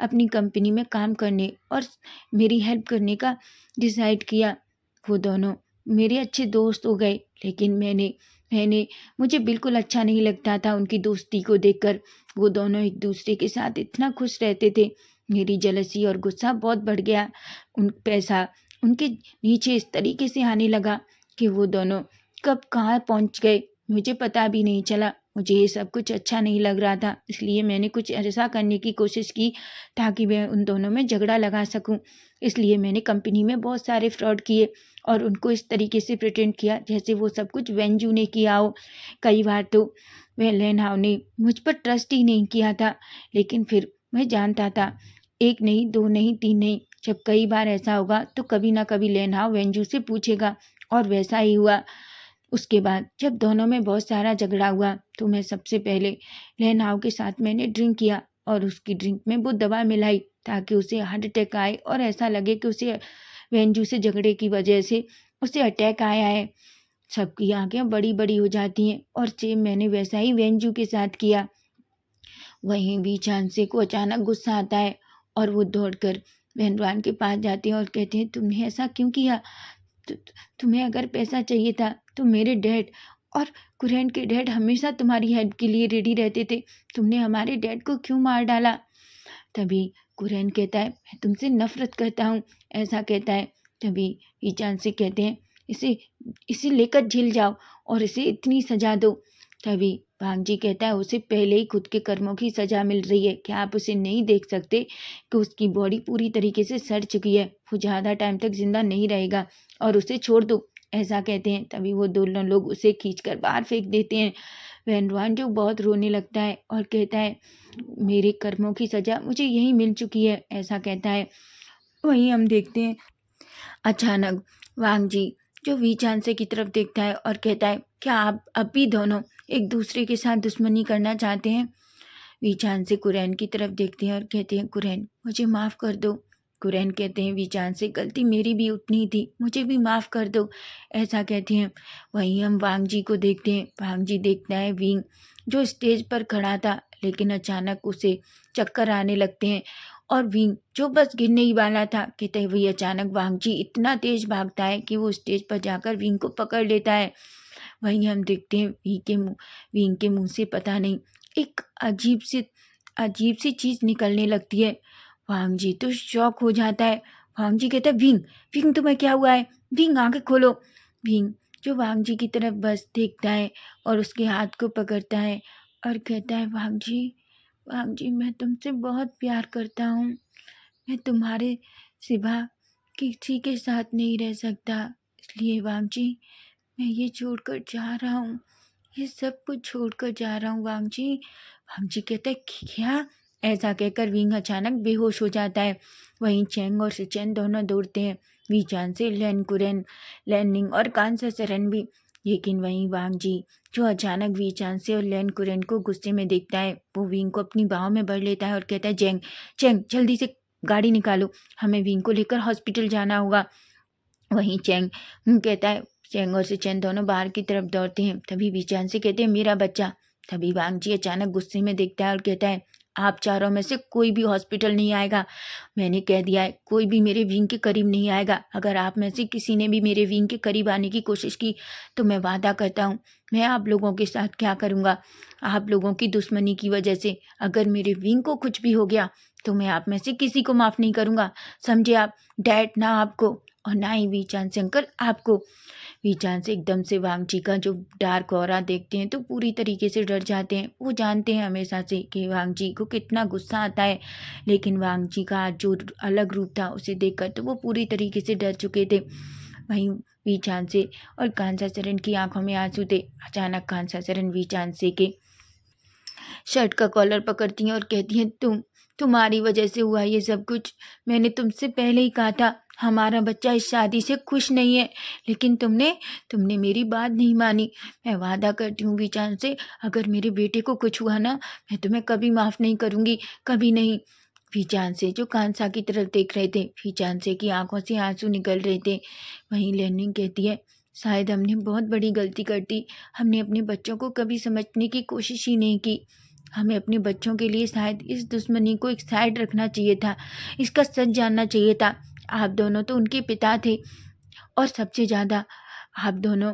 अपनी कंपनी में काम करने और मेरी हेल्प करने का डिसाइड किया। वो दोनों मेरे अच्छे दोस्त हो गए, लेकिन मैंने मुझे बिल्कुल अच्छा नहीं लगता था उनकी दोस्ती को देखकर। वो दोनों एक दूसरे के साथ इतना खुश रहते थे। मेरी जलसी और गुस्सा बहुत बढ़ गया। पैसा उनके नीचे इस तरीके से आने लगा कि वो दोनों कब कहाँ पहुँच गए मुझे पता भी नहीं चला। मुझे ये सब कुछ अच्छा नहीं लग रहा था, इसलिए मैंने कुछ ऐसा करने की कोशिश की ताकि मैं उन दोनों में झगड़ा लगा सकूं। इसलिए मैंने कंपनी में बहुत सारे फ्रॉड किए और उनको इस तरीके से प्रिटेंड किया जैसे वो सब कुछ वेंजू ने किया हो। कई बार तो वह लेनहाव ने मुझ पर ट्रस्ट ही नहीं किया था, लेकिन फिर मैं जानता था एक नहीं, दो नहीं, तीन नहीं, जब कई बार ऐसा होगा तो कभी ना कभी लेनहाव वेंजू से पूछेगा। और वैसा ही हुआ। उसके बाद जब दोनों में बहुत सारा झगड़ा हुआ तो मैं सबसे पहले लेनहाव के साथ मैंने ड्रिंक किया और उसकी ड्रिंक में वो दवा मिलाई ताकि उसे हार्ट अटैक आए और ऐसा लगे कि उसे वेंजू से झगड़े की वजह से उसे अटैक आया है। सबकी आंखें बड़ी बड़ी हो जाती हैं और सेम मैंने वैसा ही वेंजू के साथ किया। वहीं भी चांसे को अचानक गुस्सा आता है और वो दौड़कर वेनरान के पास जाते हैं और कहते हैं तुमने ऐसा क्यों किया? तु, तुम्हें अगर पैसा चाहिए था तो मेरे डैड और कुरैन के डैड हमेशा तुम्हारी हेल्प के लिए रेडी रहते थे। तुमने हमारे डैड को क्यों मार डाला? तभी कुरैन कहता है मैं तुमसे नफरत करता हूँ। ऐसा कहता है। तभी ईचान से कहते हैं इसे इसे लेकर जेल जाओ और इसे इतनी सजा दो। तभी भांगजी कहता है उसे पहले ही खुद के कर्मों की सजा मिल रही है, क्या आप उसे नहीं देख सकते कि उसकी बॉडी पूरी तरीके से सड़ चुकी है, वो ज़्यादा टाइम तक जिंदा नहीं रहेगा और उसे छोड़ दो। ऐसा कहते हैं। तभी वो दोनों लोग उसे खींचकर बाहर फेंक देते हैं। वैनरवान जो बहुत रोने लगता है और कहता है मेरे कर्मों की सजा मुझे यही मिल चुकी है। ऐसा कहता है। वहीं हम देखते हैं अचानक वांग जी जो वी चांसे की तरफ देखता है और कहता है क्या आप अब भी दोनों एक दूसरे के साथ दुश्मनी करना चाहते हैं? वी चांसे कुरैन की तरफ देखते हैं और कहते हैं कुरैन मुझे माफ़ कर दो। कुरैन कहते हैं वी चांसे गलती मेरी भी उतनी थी, मुझे भी माफ़ कर दो। ऐसा कहते हैं। वहीं हम वांग जी को देखते हैं। वांग जी देखता है विंग जो स्टेज पर खड़ा था, लेकिन अचानक उसे चक्कर आने लगते हैं और विंग जो बस गिरने ही वाला था कि तभी अचानक वांग जी इतना तेज भागता है कि वो स्टेज पर जाकर विंग को पकड़ लेता है। वहीं हम देखते हैं विंग के मुंह से पता नहीं एक अजीब सी चीज़ निकलने लगती है। वांग जी तो शॉक हो जाता है। वांग जी कहता है विंग, विंग तुम्हें क्या हुआ है, विंग आंखें खोलो। विंग जो वांग जी की तरफ बस देखता है और उसके हाथ को पकड़ता है और कहता है वांग जी मैं तुमसे बहुत प्यार करता हूँ, मैं तुम्हारे सिवा किसी के साथ नहीं रह सकता, इसलिए वांग जी मैं ये छोड़कर जा रहा हूँ, ये सब कुछ छोड़कर जा रहा हूँ वांग जी। वांग जी कहता है क्या? ऐसा कहकर विंग अचानक बेहोश हो जाता है। वहीं चेंग और सिचेन दोनों दौड़ते हैं वीचान से लेनकुरेन, लैनिंग और कांसाचरन भी। लेकिन वहीं वांग जी जो अचानक वीचान से और लेनकुरेन को गुस्से में देखता है, वो विंग को अपनी बाहों में भर लेता है और कहता है चेंग चेंग जल्दी से गाड़ी निकालो, हमें विंग को लेकर हॉस्पिटल जाना होगा। वहीं चेंग कहता है, चेंग और सिचेन दोनों बाहर की तरफ दौड़ते हैं। तभी वीचान से कहते हैं मेरा बच्चा। तभी वांग जी अचानक गुस्से में देखता है और कहता है आप चारों में से कोई भी हॉस्पिटल नहीं आएगा, मैंने कह दिया है कोई भी मेरे विंग के करीब नहीं आएगा। अगर आप में से किसी ने भी मेरे विंग के करीब आने की कोशिश की तो मैं वादा करता हूँ मैं आप लोगों के साथ क्या करूँगा। आप लोगों की दुश्मनी की वजह से अगर मेरे विंग को कुछ भी हो गया तो मैं आप में से किसी को माफ़ नहीं करूँगा, समझे आप डैड, ना आपको और ना ही वीचान से अंकल आपको। वीचान से एकदम से वांग जी का जो डार्क ऑरा देखते हैं तो पूरी तरीके से डर जाते हैं। वो जानते हैं हमेशा से कि वांग जी को कितना गुस्सा आता है, लेकिन वांग जी का आज जो अलग रूप था उसे देखकर तो वो पूरी तरीके से डर चुके थे। वहीं वीचान से और कांसाचरण की आंखों में आंसू थे। अचानक कांसाचरण वीचान से के शर्ट का कॉलर पकड़ती हैं और कहती हैं तुम्हारी वजह से हुआ ये सब कुछ। मैंने तुमसे पहले ही कहा था हमारा बच्चा इस शादी से खुश नहीं है, लेकिन तुमने मेरी बात नहीं मानी। मैं वादा करती हूँ वीचान से अगर मेरे बेटे को कुछ हुआ ना मैं तुम्हें कभी माफ़ नहीं करूँगी, कभी नहीं। वीचान से जो कांसा की तरफ देख रहे थे, वीचान से की आंखों से आंसू निकल रहे थे। वहीं लेनिंग कहती है शायद हमने बहुत बड़ी गलती कर दी, हमने अपने बच्चों को कभी समझने की कोशिश ही नहीं की। हमें अपने बच्चों के लिए शायद इस दुश्मनी को एक साइड रखना चाहिए था, इसका सच जानना चाहिए था। आप दोनों तो उनके पिता थे और सबसे ज़्यादा आप दोनों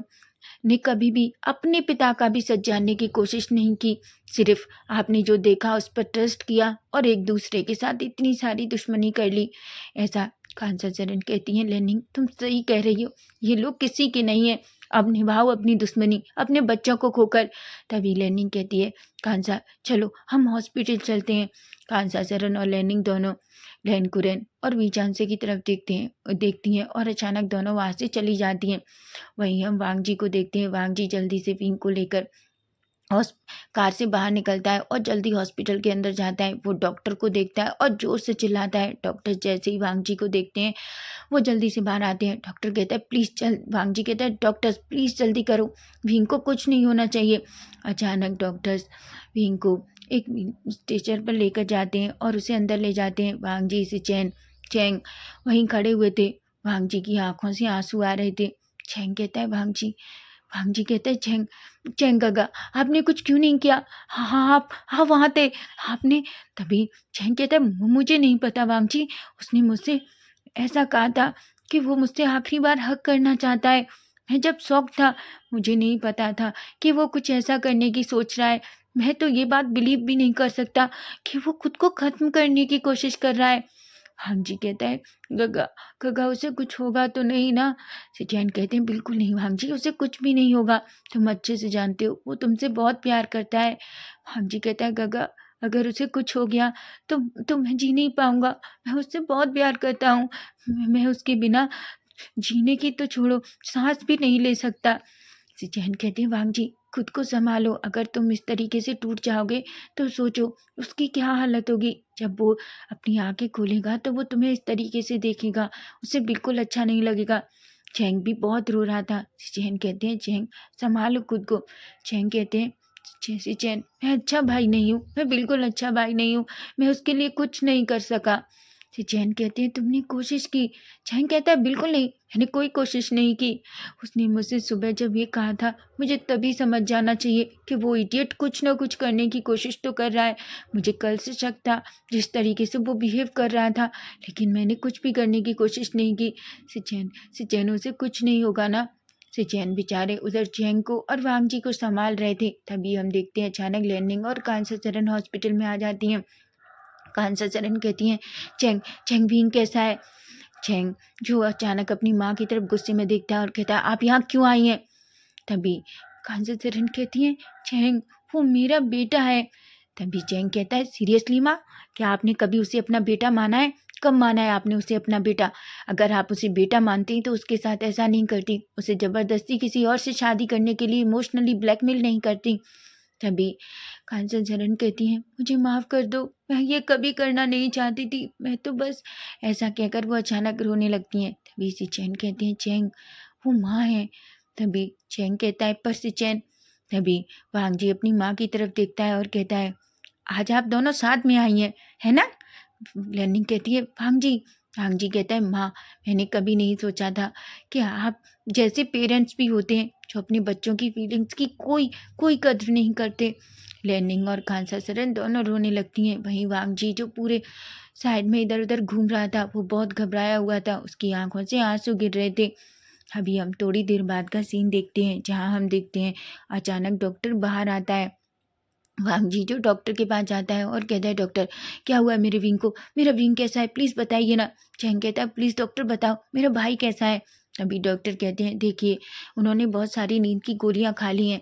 ने कभी भी अपने पिता का भी सच जानने की कोशिश नहीं की। सिर्फ आपने जो देखा उस पर ट्रस्ट किया और एक दूसरे के साथ इतनी सारी दुश्मनी कर ली। ऐसा कांसाचरण कहती हैं लेनिंग तुम सही कह रही हो, ये लोग किसी के नहीं है, अब निभाओ अपनी दुश्मनी अपने बच्चों को खोकर। तभी लेनिंग कहती है कांसा चलो हम हॉस्पिटल चलते हैं। कांसाचरण और लेनिंग दोनों लेनकुरेन और वीचांसे की तरफ देखती हैं और अचानक दोनों वहाँ से चली जाती हैं। वहीं हम वांग जी को देखते हैं, वांग जी जल्दी से विंग को लेकर कार से बाहर निकलता है और जल्दी हॉस्पिटल के अंदर जाता है। वो डॉक्टर को देखता है और जोर से चिल्लाता है। डॉक्टर जैसे ही वांग जी को देखते हैं वो जल्दी से बाहर आते हैं। डॉक्टर कहता है प्लीज़ चल, वांग जी कहता है डॉक्टर्स प्लीज़ जल्दी करो, विंग को कुछ नहीं होना चाहिए। अचानक डॉक्टर्स विंग को एक स्ट्रेचर पर लेकर जाते हैं और उसे अंदर ले जाते हैं। वांग जी से चैंग वहीं खड़े हुए थे। वांग जी की आंखों से आंसू आ रहे थे। चैंग कहता है वांग जी कहते हैं चैंग चैंग काका आपने कुछ क्यों नहीं किया? हाँ आप वहाँ थे आपने। तभी चैंग कहता है मुझे नहीं पता वांग जी, उसने मुझसे ऐसा कहा था कि वो मुझसे आखिरी बार हक करना चाहता है। मैं जब शौक था मुझे नहीं पता था कि वो कुछ ऐसा करने की सोच रहा है। मैं तो ये बात बिलीव भी नहीं कर सकता कि वो खुद को ख़त्म करने की कोशिश कर रहा है। हाँ जी कहता है गगा गगा उसे कुछ होगा तो नहीं ना? सिचैन कहते हैं बिल्कुल नहीं भांग जी, उसे कुछ भी नहीं होगा, तुम अच्छे से जानते हो वो तुमसे बहुत प्यार करता है। भांग जी कहता है गगा अगर उसे कुछ हो गया तो मैं जी नहीं पाऊंगा, मैं उससे बहुत प्यार करता हूँ, मैं उसके बिना जीने की तो छोड़ो सांस भी नहीं ले सकता। सिचैन कहते हैं वांग जी खुद को संभालो, अगर तुम इस तरीके से टूट जाओगे तो सोचो उसकी क्या हालत होगी। जब वो अपनी आंखें खोलेगा तो वो तुम्हें इस तरीके से देखेगा, उसे बिल्कुल अच्छा नहीं लगेगा। चैंग भी बहुत रो रहा था। चैन कहते हैं चैंग संभालो खुद को। चैंग कहते हैं चैन मैं अच्छा भाई नहीं हूँ, मैं बिल्कुल अच्छा भाई नहीं हूँ, मैं उसके लिए कुछ नहीं कर सका। चैन कहते हैं तुमने कोशिश की? चैन कहता है बिल्कुल नहीं, मैंने कोई कोशिश नहीं की। उसने मुझसे सुबह जब ये कहा था मुझे तभी समझ जाना चाहिए कि वो इडियट कुछ ना कुछ करने की कोशिश तो कर रहा है। मुझे कल से शक था जिस तरीके से वो बिहेव कर रहा था, लेकिन मैंने कुछ भी करने की कोशिश नहीं की। सिचैन से कुछ नहीं होगा ना? सिचैन बेचारे उधर चैंग को और वांग जी को संभाल रहे थे। तभी हम देखते हैं अचानक लैंडिंग और कांसाचरण हॉस्पिटल में आ जाती हैं। कांसाचरण कहती हैं चैंग चैंग विंग कैसा है? चैंग जो अचानक अपनी माँ की तरफ गुस्से में देखता है और कहता है, आप यहाँ क्यों आई हैं? तभी कांसे चरण कहती है, चैंग वो मेरा बेटा है। तभी चैंग कहता है, सीरियसली माँ, क्या आपने कभी उसे अपना बेटा माना है? कब माना है आपने उसे अपना बेटा? अगर आप उसे बेटा मानती तो उसके साथ ऐसा नहीं करती, उसे ज़बरदस्ती किसी और से शादी करने के लिए इमोशनली ब्लैकमेल नहीं करती। तभी कांचन चरण कहती हैं, मुझे माफ़ कर दो, मैं ये कभी करना नहीं चाहती थी, मैं तो बस। ऐसा कहकर वो अचानक रोने लगती हैं। तभी सिचैन कहती हैं, चैंग वो माँ है। तभी चैंग कहता है, पर सिचैन। तभी वांग जी अपनी माँ की तरफ देखता है और कहता है, आज आप दोनों साथ में आई हैं, है ना? लर्निंग कहती है, वांग जी कहता है, माँ मैंने कभी नहीं सोचा था कि आप जैसे पेरेंट्स भी होते हैं जो अपने बच्चों की फीलिंग्स की कोई कोई कद्र नहीं करते। लर्निंग और खानसा सरन दोनों रोने लगती हैं। वहीं वांग जी जो पूरे साइड में इधर उधर घूम रहा था, वो बहुत घबराया हुआ था, उसकी आंखों से आंसू गिर रहे थे। अभी हम थोड़ी देर बाद का सीन देखते हैं, जहाँ हम देखते हैं अचानक डॉक्टर बाहर आता है। वांग जी जो डॉक्टर के पास जाता है और कहता है, डॉक्टर क्या हुआ है मेरे विंग को? मेरा विंग कैसा है, प्लीज़ बताइए ना। चैंग कहता है, प्लीज़ डॉक्टर बताओ मेरा भाई कैसा है? अभी डॉक्टर कहते हैं, देखिए उन्होंने बहुत सारी नींद की गोलियां खा ली हैं,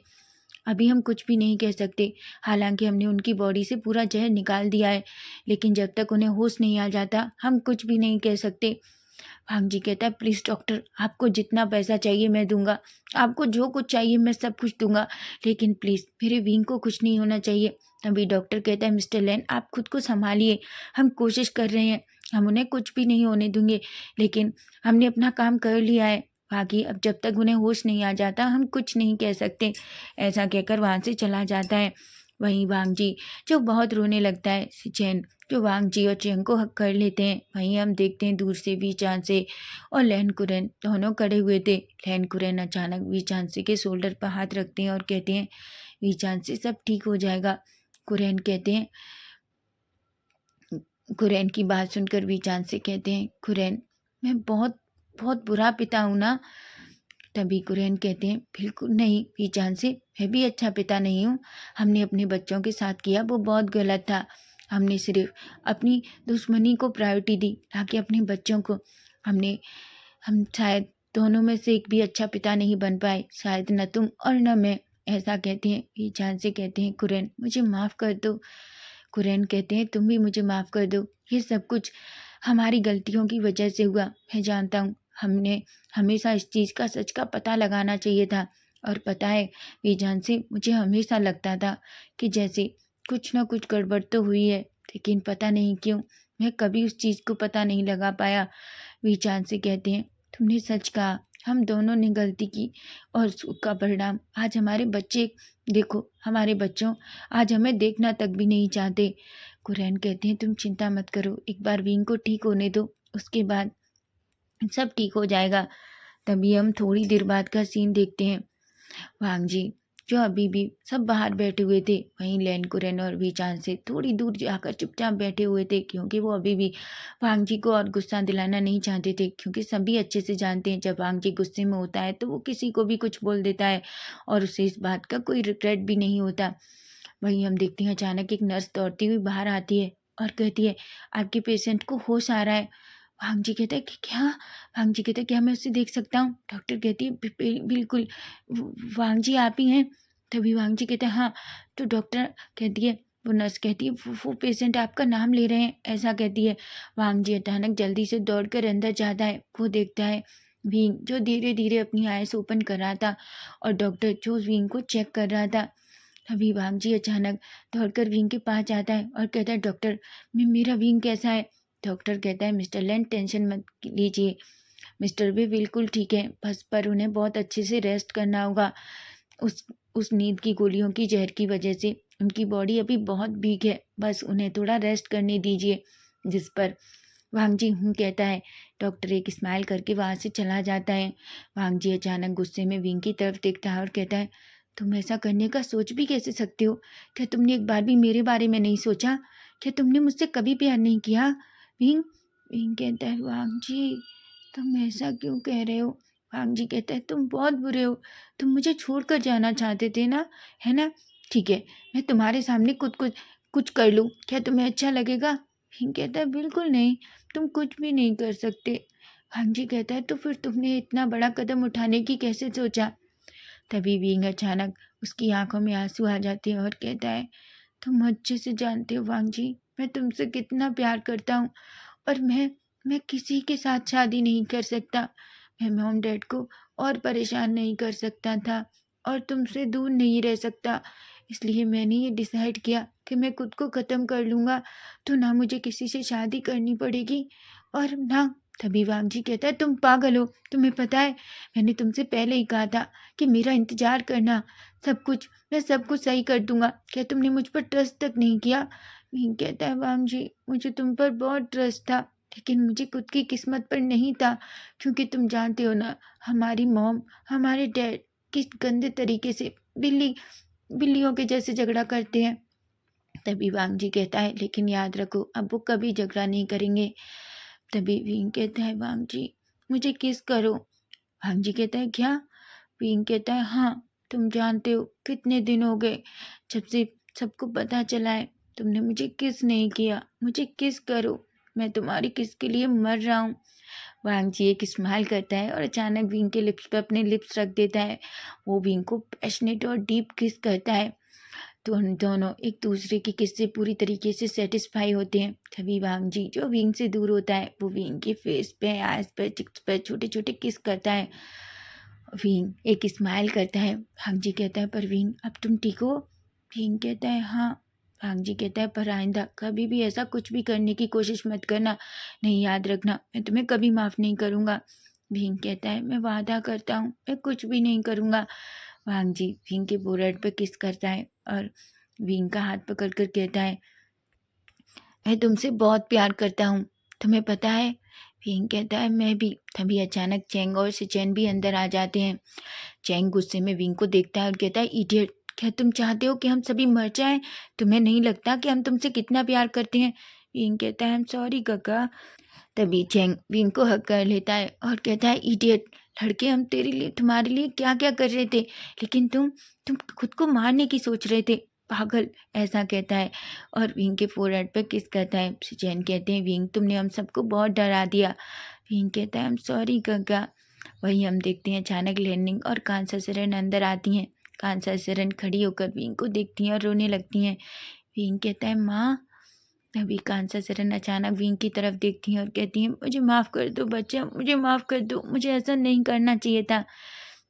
अभी हम कुछ भी नहीं कह सकते। हालांकि हमने उनकी बॉडी से पूरा जहर निकाल दिया है, लेकिन जब तक उन्हें होश नहीं आ जाता हम कुछ भी नहीं कह सकते। भांग जी कहता है, प्लीज़ डॉक्टर, आपको जितना पैसा चाहिए मैं दूंगा, आपको जो कुछ चाहिए मैं सब कुछ दूंगा, लेकिन प्लीज़ मेरे विंग को कुछ नहीं होना चाहिए। तभी डॉक्टर कहता है, मिस्टर लैन आप खुद को संभालिए, हम कोशिश कर रहे हैं, हम उन्हें कुछ भी नहीं होने देंगे, लेकिन हमने अपना काम कर लिया है, बाकी अब जब तक उन्हें होश नहीं आ जाता हम कुछ नहीं कह सकते। ऐसा कहकर वहाँ से चला जाता है। वहीं वांग जी जो बहुत रोने लगता है, सिचैन जो वांग जी और चेंग को हक कर लेते हैं। वहीं हम देखते हैं दूर से वीचान से और लैन कुरेन दोनों खड़े हुए थे। लैन कुरेन अचानक वीचान से के शोल्डर पर हाथ रखते हैं और कहते हैं, वीचान से सब ठीक हो जाएगा। कुरेन कहते हैं, कुरेन की बात सुनकर वीचान से कहते हैं, कुरेन मैं बहुत बहुत बुरा पिता हूँ ना? तभी कुरेन कहते हैं, बिल्कुल नहीं वीचान से, मैं भी अच्छा पिता नहीं हूँ। हमने अपने बच्चों के साथ किया वो बहुत गलत था, हमने सिर्फ अपनी दुश्मनी को प्रायोरिटी दी, ना कि अपने बच्चों को। हम शायद दोनों में से एक भी अच्छा पिता नहीं बन पाए, शायद न तुम और न मैं। ऐसा कहते हैं। वीचान से कहते हैं, कुरेन मुझे माफ़ कर दो। कुरेन कहते हैं, तुम भी मुझे माफ़ कर दो, ये सब कुछ हमारी गलतियों की वजह से हुआ, मैं जानता हूँ। हमने हमेशा इस चीज़ का सच का पता लगाना चाहिए था। और पता है वीजान से, मुझे हमेशा लगता था कि जैसे कुछ ना कुछ गड़बड़ तो हुई है, लेकिन पता नहीं क्यों मैं कभी उस चीज़ को पता नहीं लगा पाया। वीजान से कहते हैं, तुमने सच कहा, हम दोनों ने गलती की और उसका परिणाम आज हमारे बच्चे, देखो हमारे बच्चों आज हमें देखना तक भी नहीं चाहते। कुरैन कहते हैं, तुम चिंता मत करो, एक बार विंग को ठीक होने दो, उसके बाद सब ठीक हो जाएगा। तभी हम थोड़ी देर बाद का सीन देखते हैं। वांग जी जो अभी भी सब बाहर बैठे हुए थे, वहीं लैन कुरेन और वीचान से थोड़ी दूर जाकर चुपचाप बैठे हुए थे, क्योंकि वो अभी भी वांग जी को और गुस्सा दिलाना नहीं चाहते थे, क्योंकि सभी अच्छे से जानते हैं जब वांग जी गुस्से में होता है तो वो किसी को भी कुछ बोल देता है और उसे इस बात का कोई रिग्रेट भी नहीं होता। वहीं हम देखते हैं अचानक एक नर्स दौड़ती हुई बाहर आती है और कहती है, आपके पेशेंट को होश आ रहा है। भांग जी कहते हैं कि क्या? भांग जी कहते हैं, क्या मैं उसे देख सकता हूँ? डॉक्टर कहती है, बिल्कुल वांग जी आप ही हैं?" तभी वांग जी कहते हैं, हाँ। तो डॉक्टर कहती है, वो नर्स कहती है, वो पेशेंट आपका नाम ले रहे हैं, ऐसा कहती है। वांग जी अचानक जल्दी से दौड़कर अंदर जाता है, वो देखता है विंग जो धीरे धीरे अपनी आइस ओपन कर रहा था और डॉक्टर जो उस विंग को चेक कर रहा था। तभी वांग जी अचानक दौड़कर विंग के पास जाता है और कहता है, डॉक्टर मेरा विंग कैसा है? डॉक्टर कहता है, मिस्टर लैन टेंशन मत लीजिए, मिस्टर भी बिल्कुल ठीक है, बस पर उन्हें बहुत अच्छे से रेस्ट करना होगा। उस नींद की गोलियों की जहर की वजह से उनकी बॉडी अभी बहुत वीक है, बस उन्हें थोड़ा रेस्ट करने दीजिए। जिस पर वांग जी कहता है। डॉक्टर एक स्माइल करके वहाँ से चला जाता है। वांग जी अचानक गुस्से में विंग की तरफ देखता है और कहता है, तुम ऐसा करने का सोच भी कैसे सकते हो? क्या तुमने एक बार भी मेरे बारे में नहीं सोचा? क्या तुमने मुझसे कभी प्यार नहीं किया? विंग विंग कहता है, वांग जी तुम ऐसा क्यों कह रहे हो? वांग जी कहता है, तुम बहुत बुरे हो, तुम मुझे छोड़कर जाना चाहते थे ना, है ना? ठीक है, मैं तुम्हारे सामने खुद कुछ कुछ कर लूँ, क्या तुम्हें अच्छा लगेगा? विंग कहता है, बिल्कुल नहीं, तुम कुछ भी नहीं कर सकते। वांग जी कहता है तो फिर तुमने इतना बड़ा कदम उठाने की कैसे सोचा? तभी विंग अचानक उसकी आंखों में आंसू आ जाते हैं और कहता है, तुम अच्छे से जानते हो वांग जी, मैं तुमसे कितना प्यार करता हूँ और मैं किसी के साथ शादी नहीं कर सकता। मैं मॉम डैड को और परेशान नहीं कर सकता था और तुमसे दूर नहीं रह सकता। इसलिए मैंने ये डिसाइड किया कि मैं खुद को ख़त्म कर लूँगा, तो ना मुझे किसी से शादी करनी पड़ेगी और ना। तभी वांग जी कहता है, तुम पागल हो, तुम्हें पता है मैंने तुमसे पहले ही कहा था कि मेरा इंतज़ार करना, मैं सब कुछ सही कर दूँगा। क्या तुमने मुझ पर ट्रस्ट तक नहीं किया? विंग कहता है, वांग जी मुझे तुम पर बहुत ट्रस्ट था, लेकिन मुझे खुद की किस्मत पर नहीं था, क्योंकि तुम जानते हो ना हमारी मॉम, हमारे डैड किस गंदे तरीके से बिल्लियों के जैसे झगड़ा करते हैं। तभी वांग जी कहता है, लेकिन याद रखो अब वो कभी झगड़ा नहीं करेंगे। तभी विंग कहता है, वांग जी मुझे किस करो। वांग जी कहता है, क्या? विंग कहता है, हाँ, तुम जानते हो कितने दिन हो गए जब से सबको पता चला है तुमने मुझे किस नहीं किया, मुझे किस करो, मैं तुम्हारी किस के लिए मर रहा हूँ। वांग जी एक स्माइल करता है और अचानक विंग के लिप्स पर अपने लिप्स रख देता है। वो विंग को पैशनेट और डीप किस करता है। तो उन दोनों एक दूसरे की किस से पूरी तरीके से सेटिस्फाई होते हैं। तभी वांग जी जो विंग से दूर होता है वो विंग के फेस पे, आइज पे, चिक्स पे छोटे छोटे किस करता है। विंग एक स्माइल करता है। वांग जी कहता है, पर विंग अब तुम ठीक हो? विंग कहता है, हाँ। वांग जी कहता है, पर आइंदा कभी भी ऐसा कुछ भी करने की कोशिश मत करना, नहीं, याद रखना मैं तुम्हें कभी माफ़ नहीं करूँगा। विंग कहता है, मैं वादा करता हूँ मैं कुछ भी नहीं करूँगा। वांग जी विंग के फोrehead पे किस करता है और विंग का हाथ पकड़कर कहता है, मैं तुमसे बहुत प्यार करता हूँ, तुम्हें पता है? विंग कहता है, मैं भी। तभी अचानक चैंग और सिचेन भी अंदर आ जाते हैं। चैंग गुस्से में विंग को देखता है और कहता है, इडियट, क्या तुम चाहते हो कि हम सभी मर जाएं? तुम्हें नहीं लगता कि हम तुमसे कितना प्यार करते हैं? विंग कहता है, आई एम सॉरी काका। तभी चैंग विंग को हक कर लेता है और कहता है, इडियट, लड़के हम तेरे लिए तुम्हारे लिए क्या क्या कर रहे थे, लेकिन तुम खुद को मारने की सोच रहे थे, पागल, ऐसा कहता है और विंग के फोरहेड पर किस करता है। चैन कहते हैं, विंग तुमने हम सबको बहुत डरा दिया। विंग कहता है, आई एम सॉरी काका। वही हम देखते हैं अचानक लैंडिंग और कांसा सरन अंदर आती हैं। कांसा सरन खड़ी होकर विंग को देखती हैं और रोने लगती हैं। विंग कहता है, माँ। तभी कांसा सरन अचानक विंग की तरफ देखती हैं और कहती हैं, मुझे माफ़ कर दो बच्चा, मुझे माफ़ कर दो, मुझे ऐसा नहीं करना चाहिए था।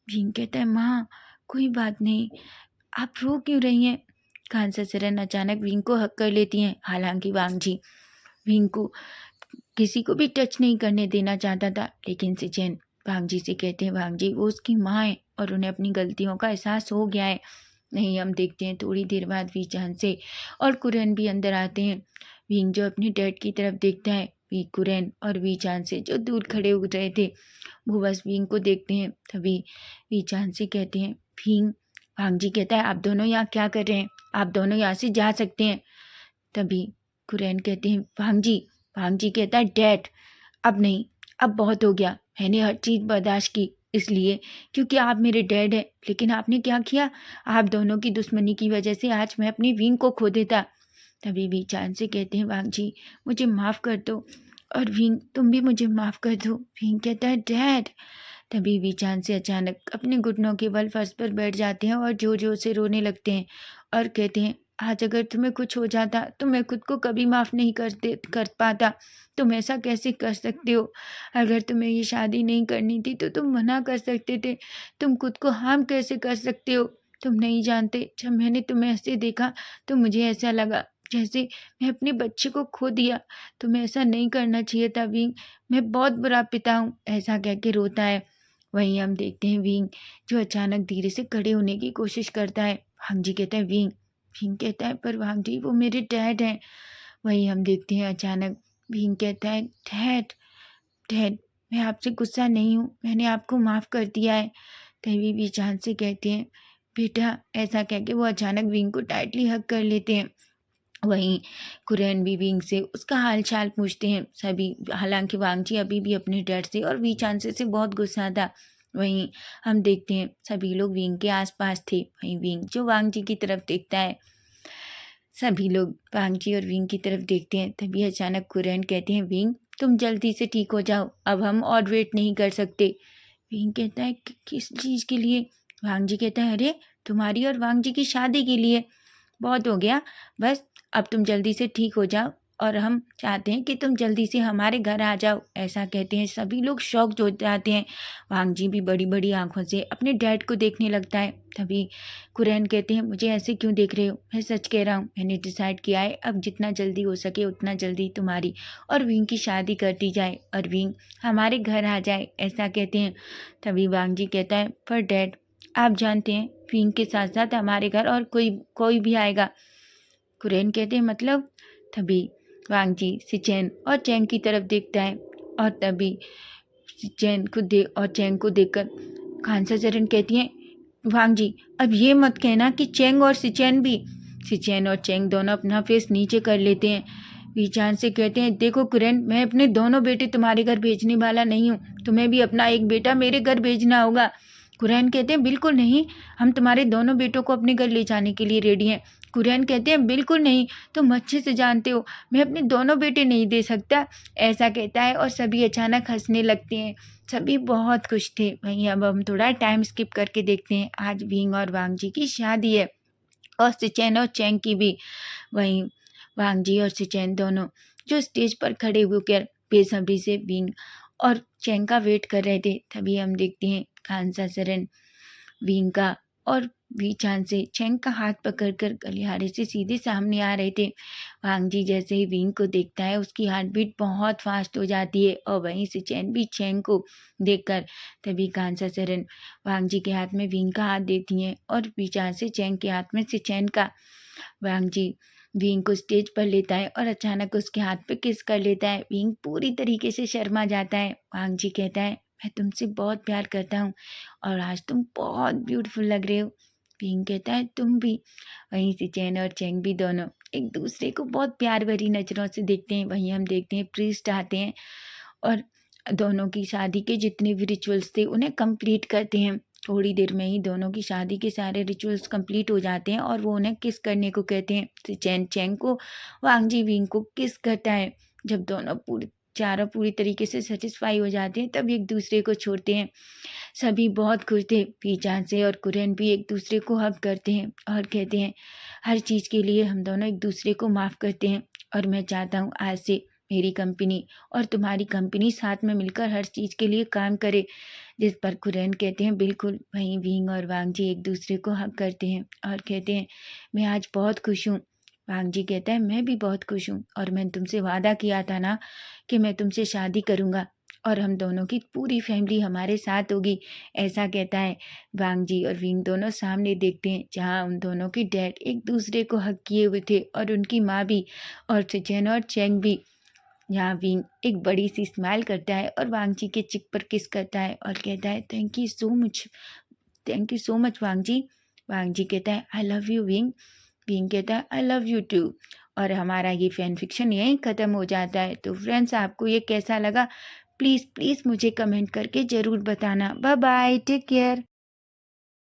विंग कहता है, माँ कोई बात नहीं, आप रो क्यों रही हैं? कांसा सरन अचानक विंग को हक कर लेती हैं। हालांकि वांग जी विंग को किसी को भी टच नहीं करने देना चाहता था, लेकिन सिचेन वांग जी से कहते हैं, वांग जी वो उसकी माँ है और उन्हें अपनी गलतियों का एहसास हो गया है। नहीं, हम देखते हैं थोड़ी देर बाद वीचान से और कुरैन भी अंदर आते हैं। विंग जो अपने डैड की तरफ देखता है, वी कुरैन और वीचान से जो दूर खड़े हो रहे थे वो बस विंग को देखते हैं। तभी वीचान से कहते हैं, विंग। वांग जी कहता है, आप दोनों यहाँ क्या कर रहे हैं? आप दोनों यहाँ से जा सकते हैं। तभी कुरैन कहते हैं, वांग जी। वांग जी कहता है, डैड अब नहीं, अब बहुत हो गया, मैंने हर चीज़ बर्दाश्त की, इसलिए क्योंकि आप मेरे डैड हैं, लेकिन आपने क्या किया? आप दोनों की दुश्मनी की वजह से आज मैं अपनी विंग को खो देता। तभी भी चांद से कहते हैं, वांग जी मुझे माफ़ कर दो और विंग तुम भी मुझे माफ़ कर दो। विंग कहता है, डैड। तभी भी चांद से अचानक अपने घुटनों के बल फर्श पर बैठ जाते हैं और जोर जोर से रोने लगते हैं और कहते हैं, आज अगर तुम्हें कुछ हो जाता तो मैं खुद को कभी माफ़ नहीं कर पाता। तुम ऐसा कैसे कर सकते हो? अगर तुम्हें ये शादी नहीं करनी थी तो तुम मना कर सकते थे। तुम खुद को हार्म कैसे कर सकते हो? तुम नहीं जानते, जब मैंने तुम्हें ऐसे देखा तो मुझे ऐसा लगा जैसे मैं अपने बच्चे को खो दिया। तुम्हें ऐसा नहीं करना चाहिए था विंग, मैं बहुत बुरा पिता हूँ, ऐसा कह के रोता है। वहीं हम देखते हैं विंग जो अचानक धीरे से खड़े होने की कोशिश करता है। वांग जी कहता है, विंग। विंग कहता है, पर वांग जी वो मेरे डैड हैं। वहीं हम देखते हैं अचानक विंग कहता है, डैड। डैड मैं आपसे गुस्सा नहीं हूँ, मैंने आपको माफ़ कर दिया है। तभी भी चांद से कहते हैं, बेटा, ऐसा कह के वो अचानक विंग को टाइटली हग कर लेते हैं। वहीं कुरैन भी विंग से उसका हाल चाल पूछते हैं सभी। हालांकि वांग जी अभी भी अपने डैड से और वी चांसे से बहुत गुस्सा था। वहीं हम देखते हैं सभी लोग विंग के आसपास थे। वहीं विंग जो वांग जी की तरफ देखता है, सभी लोग वांग जी और विंग की तरफ देखते हैं। तभी अचानक कुरैन कहते हैं, विंग तुम जल्दी से ठीक हो जाओ, अब हम और वेट नहीं कर सकते। विंग कहता है किस चीज़ के लिए? वांग जी कहता है अरे तुम्हारी और वांग जी की शादी के लिए। बहुत हो गया, बस अब तुम जल्दी से ठीक हो जाओ और हम चाहते हैं कि तुम जल्दी से हमारे घर आ जाओ, ऐसा कहते हैं। सभी लोग शॉक्ड हो जाते हैं। वांग जी भी बड़ी बड़ी आंखों से अपने डैड को देखने लगता है। तभी कुरैन कहते हैं मुझे ऐसे क्यों देख रहे हो, मैं सच कह रहा हूँ, मैंने डिसाइड किया है अब जितना जल्दी हो सके उतना जल्दी तुम्हारी और विंग की शादी कर दी जाए और विंग हमारे घर आ जाए, ऐसा कहते हैं। तभी वांग जी कहता है पर डैड आप जानते हैं विंग के साथ साथ हमारे घर और कोई कोई भी आएगा। कुरैन कहते हैं मतलब? तभी वांग जी सिचेन और चैंग की तरफ देखता है और तभी सिचेन को और चैंग को देखकर खानसा चरण कहती हैं वांग जी अब ये मत कहना कि चैंग और सिचेन भी। सिचेन और चैंग दोनों अपना फेस नीचे कर लेते हैं। वीचान से कहते हैं देखो कुरैन, मैं अपने दोनों बेटे तुम्हारे घर भेजने वाला नहीं हूँ, तुम्हें भी अपना एक बेटा मेरे घर भेजना होगा। कुरैन कहते हैं बिल्कुल नहीं, हम तुम्हारे दोनों बेटों को अपने घर ले जाने के लिए रेडी हैं। कुरैन कहते हैं बिल्कुल नहीं, तुम अच्छे से जानते हो मैं अपने दोनों बेटे नहीं दे सकता, ऐसा कहता है और सभी अचानक हंसने लगते हैं। सभी बहुत खुश थे। वहीं अब हम थोड़ा टाइम स्किप करके देखते हैं, आज विंग और वांग जी की शादी है और सिचेन और चैंग की भी। वहीं वांग जी और सिचेन दोनों जो स्टेज पर खड़े होकर बेसब्री से विंग और चैंग का वेट कर रहे थे, तभी हम देखते हैं खानसा सरन विंग का और वीचान से चैंग का हाथ पकड़कर गलियारे से सीधे सामने आ रहे थे। वांग जी जैसे ही विंग को देखता है उसकी हार्ट बीट बहुत फास्ट हो जाती है और वहीं से चैन भी चैंग को देखकर तभी खानसा सरन वांग जी के हाथ में विंग का हाथ देती हैं और वीचान से चैंग के हाथ में से चैन का। वांग जी विंग को स्टेज पर लेता है और अचानक उसके हाथ पे किस कर लेता है। विंग पूरी तरीके से शर्मा जाता है। वांग जी कहता है मैं तुमसे बहुत प्यार करता हूँ और आज तुम बहुत ब्यूटीफुल लग रहे हो। विंग कहता है तुम भी। वहीं से चैन और चैंग भी दोनों एक दूसरे को बहुत प्यार भरी नज़रों से देखते हैं। वहीं हम देखते हैं प्रीस्ट आते हैं और दोनों की शादी के जितने भी रिचुअल्स थे उन्हें कंप्लीट करते हैं। थोड़ी देर में ही दोनों की शादी के सारे रिचुअल्स कंप्लीट हो जाते हैं और वो उन्हें किस करने को कहते हैं। तो चैन चैंग को वांग जी विंग को किस करता है। जब दोनों चारों पूरी तरीके से सेटिस्फाई हो जाते हैं तब एक दूसरे को छोड़ते हैं। सभी बहुत खुश थे। पीचान से और कुरैन भी एक दूसरे को हग करते हैं और कहते हैं हर चीज़ के लिए हम दोनों एक दूसरे को माफ़ करते हैं और मैं चाहता हूँ आज से मेरी कंपनी और तुम्हारी कंपनी साथ में मिलकर हर चीज़ के लिए काम करे। जिस पर कुरैन कहते हैं बिल्कुल। वहीं विंग और वांग जी एक दूसरे को हग करते हैं और कहते हैं मैं आज बहुत खुश हूँ। वांग जी कहता है मैं भी बहुत खुश हूँ और मैंने तुमसे वादा किया था ना कि मैं तुमसे शादी करूँगा और हम दोनों की पूरी फैमिली हमारे साथ होगी, ऐसा कहता है। वांग जी और विंग दोनों सामने देखते हैं जहाँ उन दोनों के डैड एक दूसरे को हग किए हुए थे और उनकी माँ भी और सिचेन और चैंग भी। यहाँ विंग एक बड़ी सी स्माइल करता है और वांग जी के चिक पर किस करता है और कहता है थैंक यू सो मच वांग जी। वांग जी कहता है I love you wing. Wing कहता है आई लव यू टू। और हमारा ये फैन फिक्शन यहीं ख़त्म हो जाता है। तो फ्रेंड्स आपको ये कैसा लगा प्लीज़ प्लीज़ मुझे कमेंट करके ज़रूर बताना। Bye bye, take care.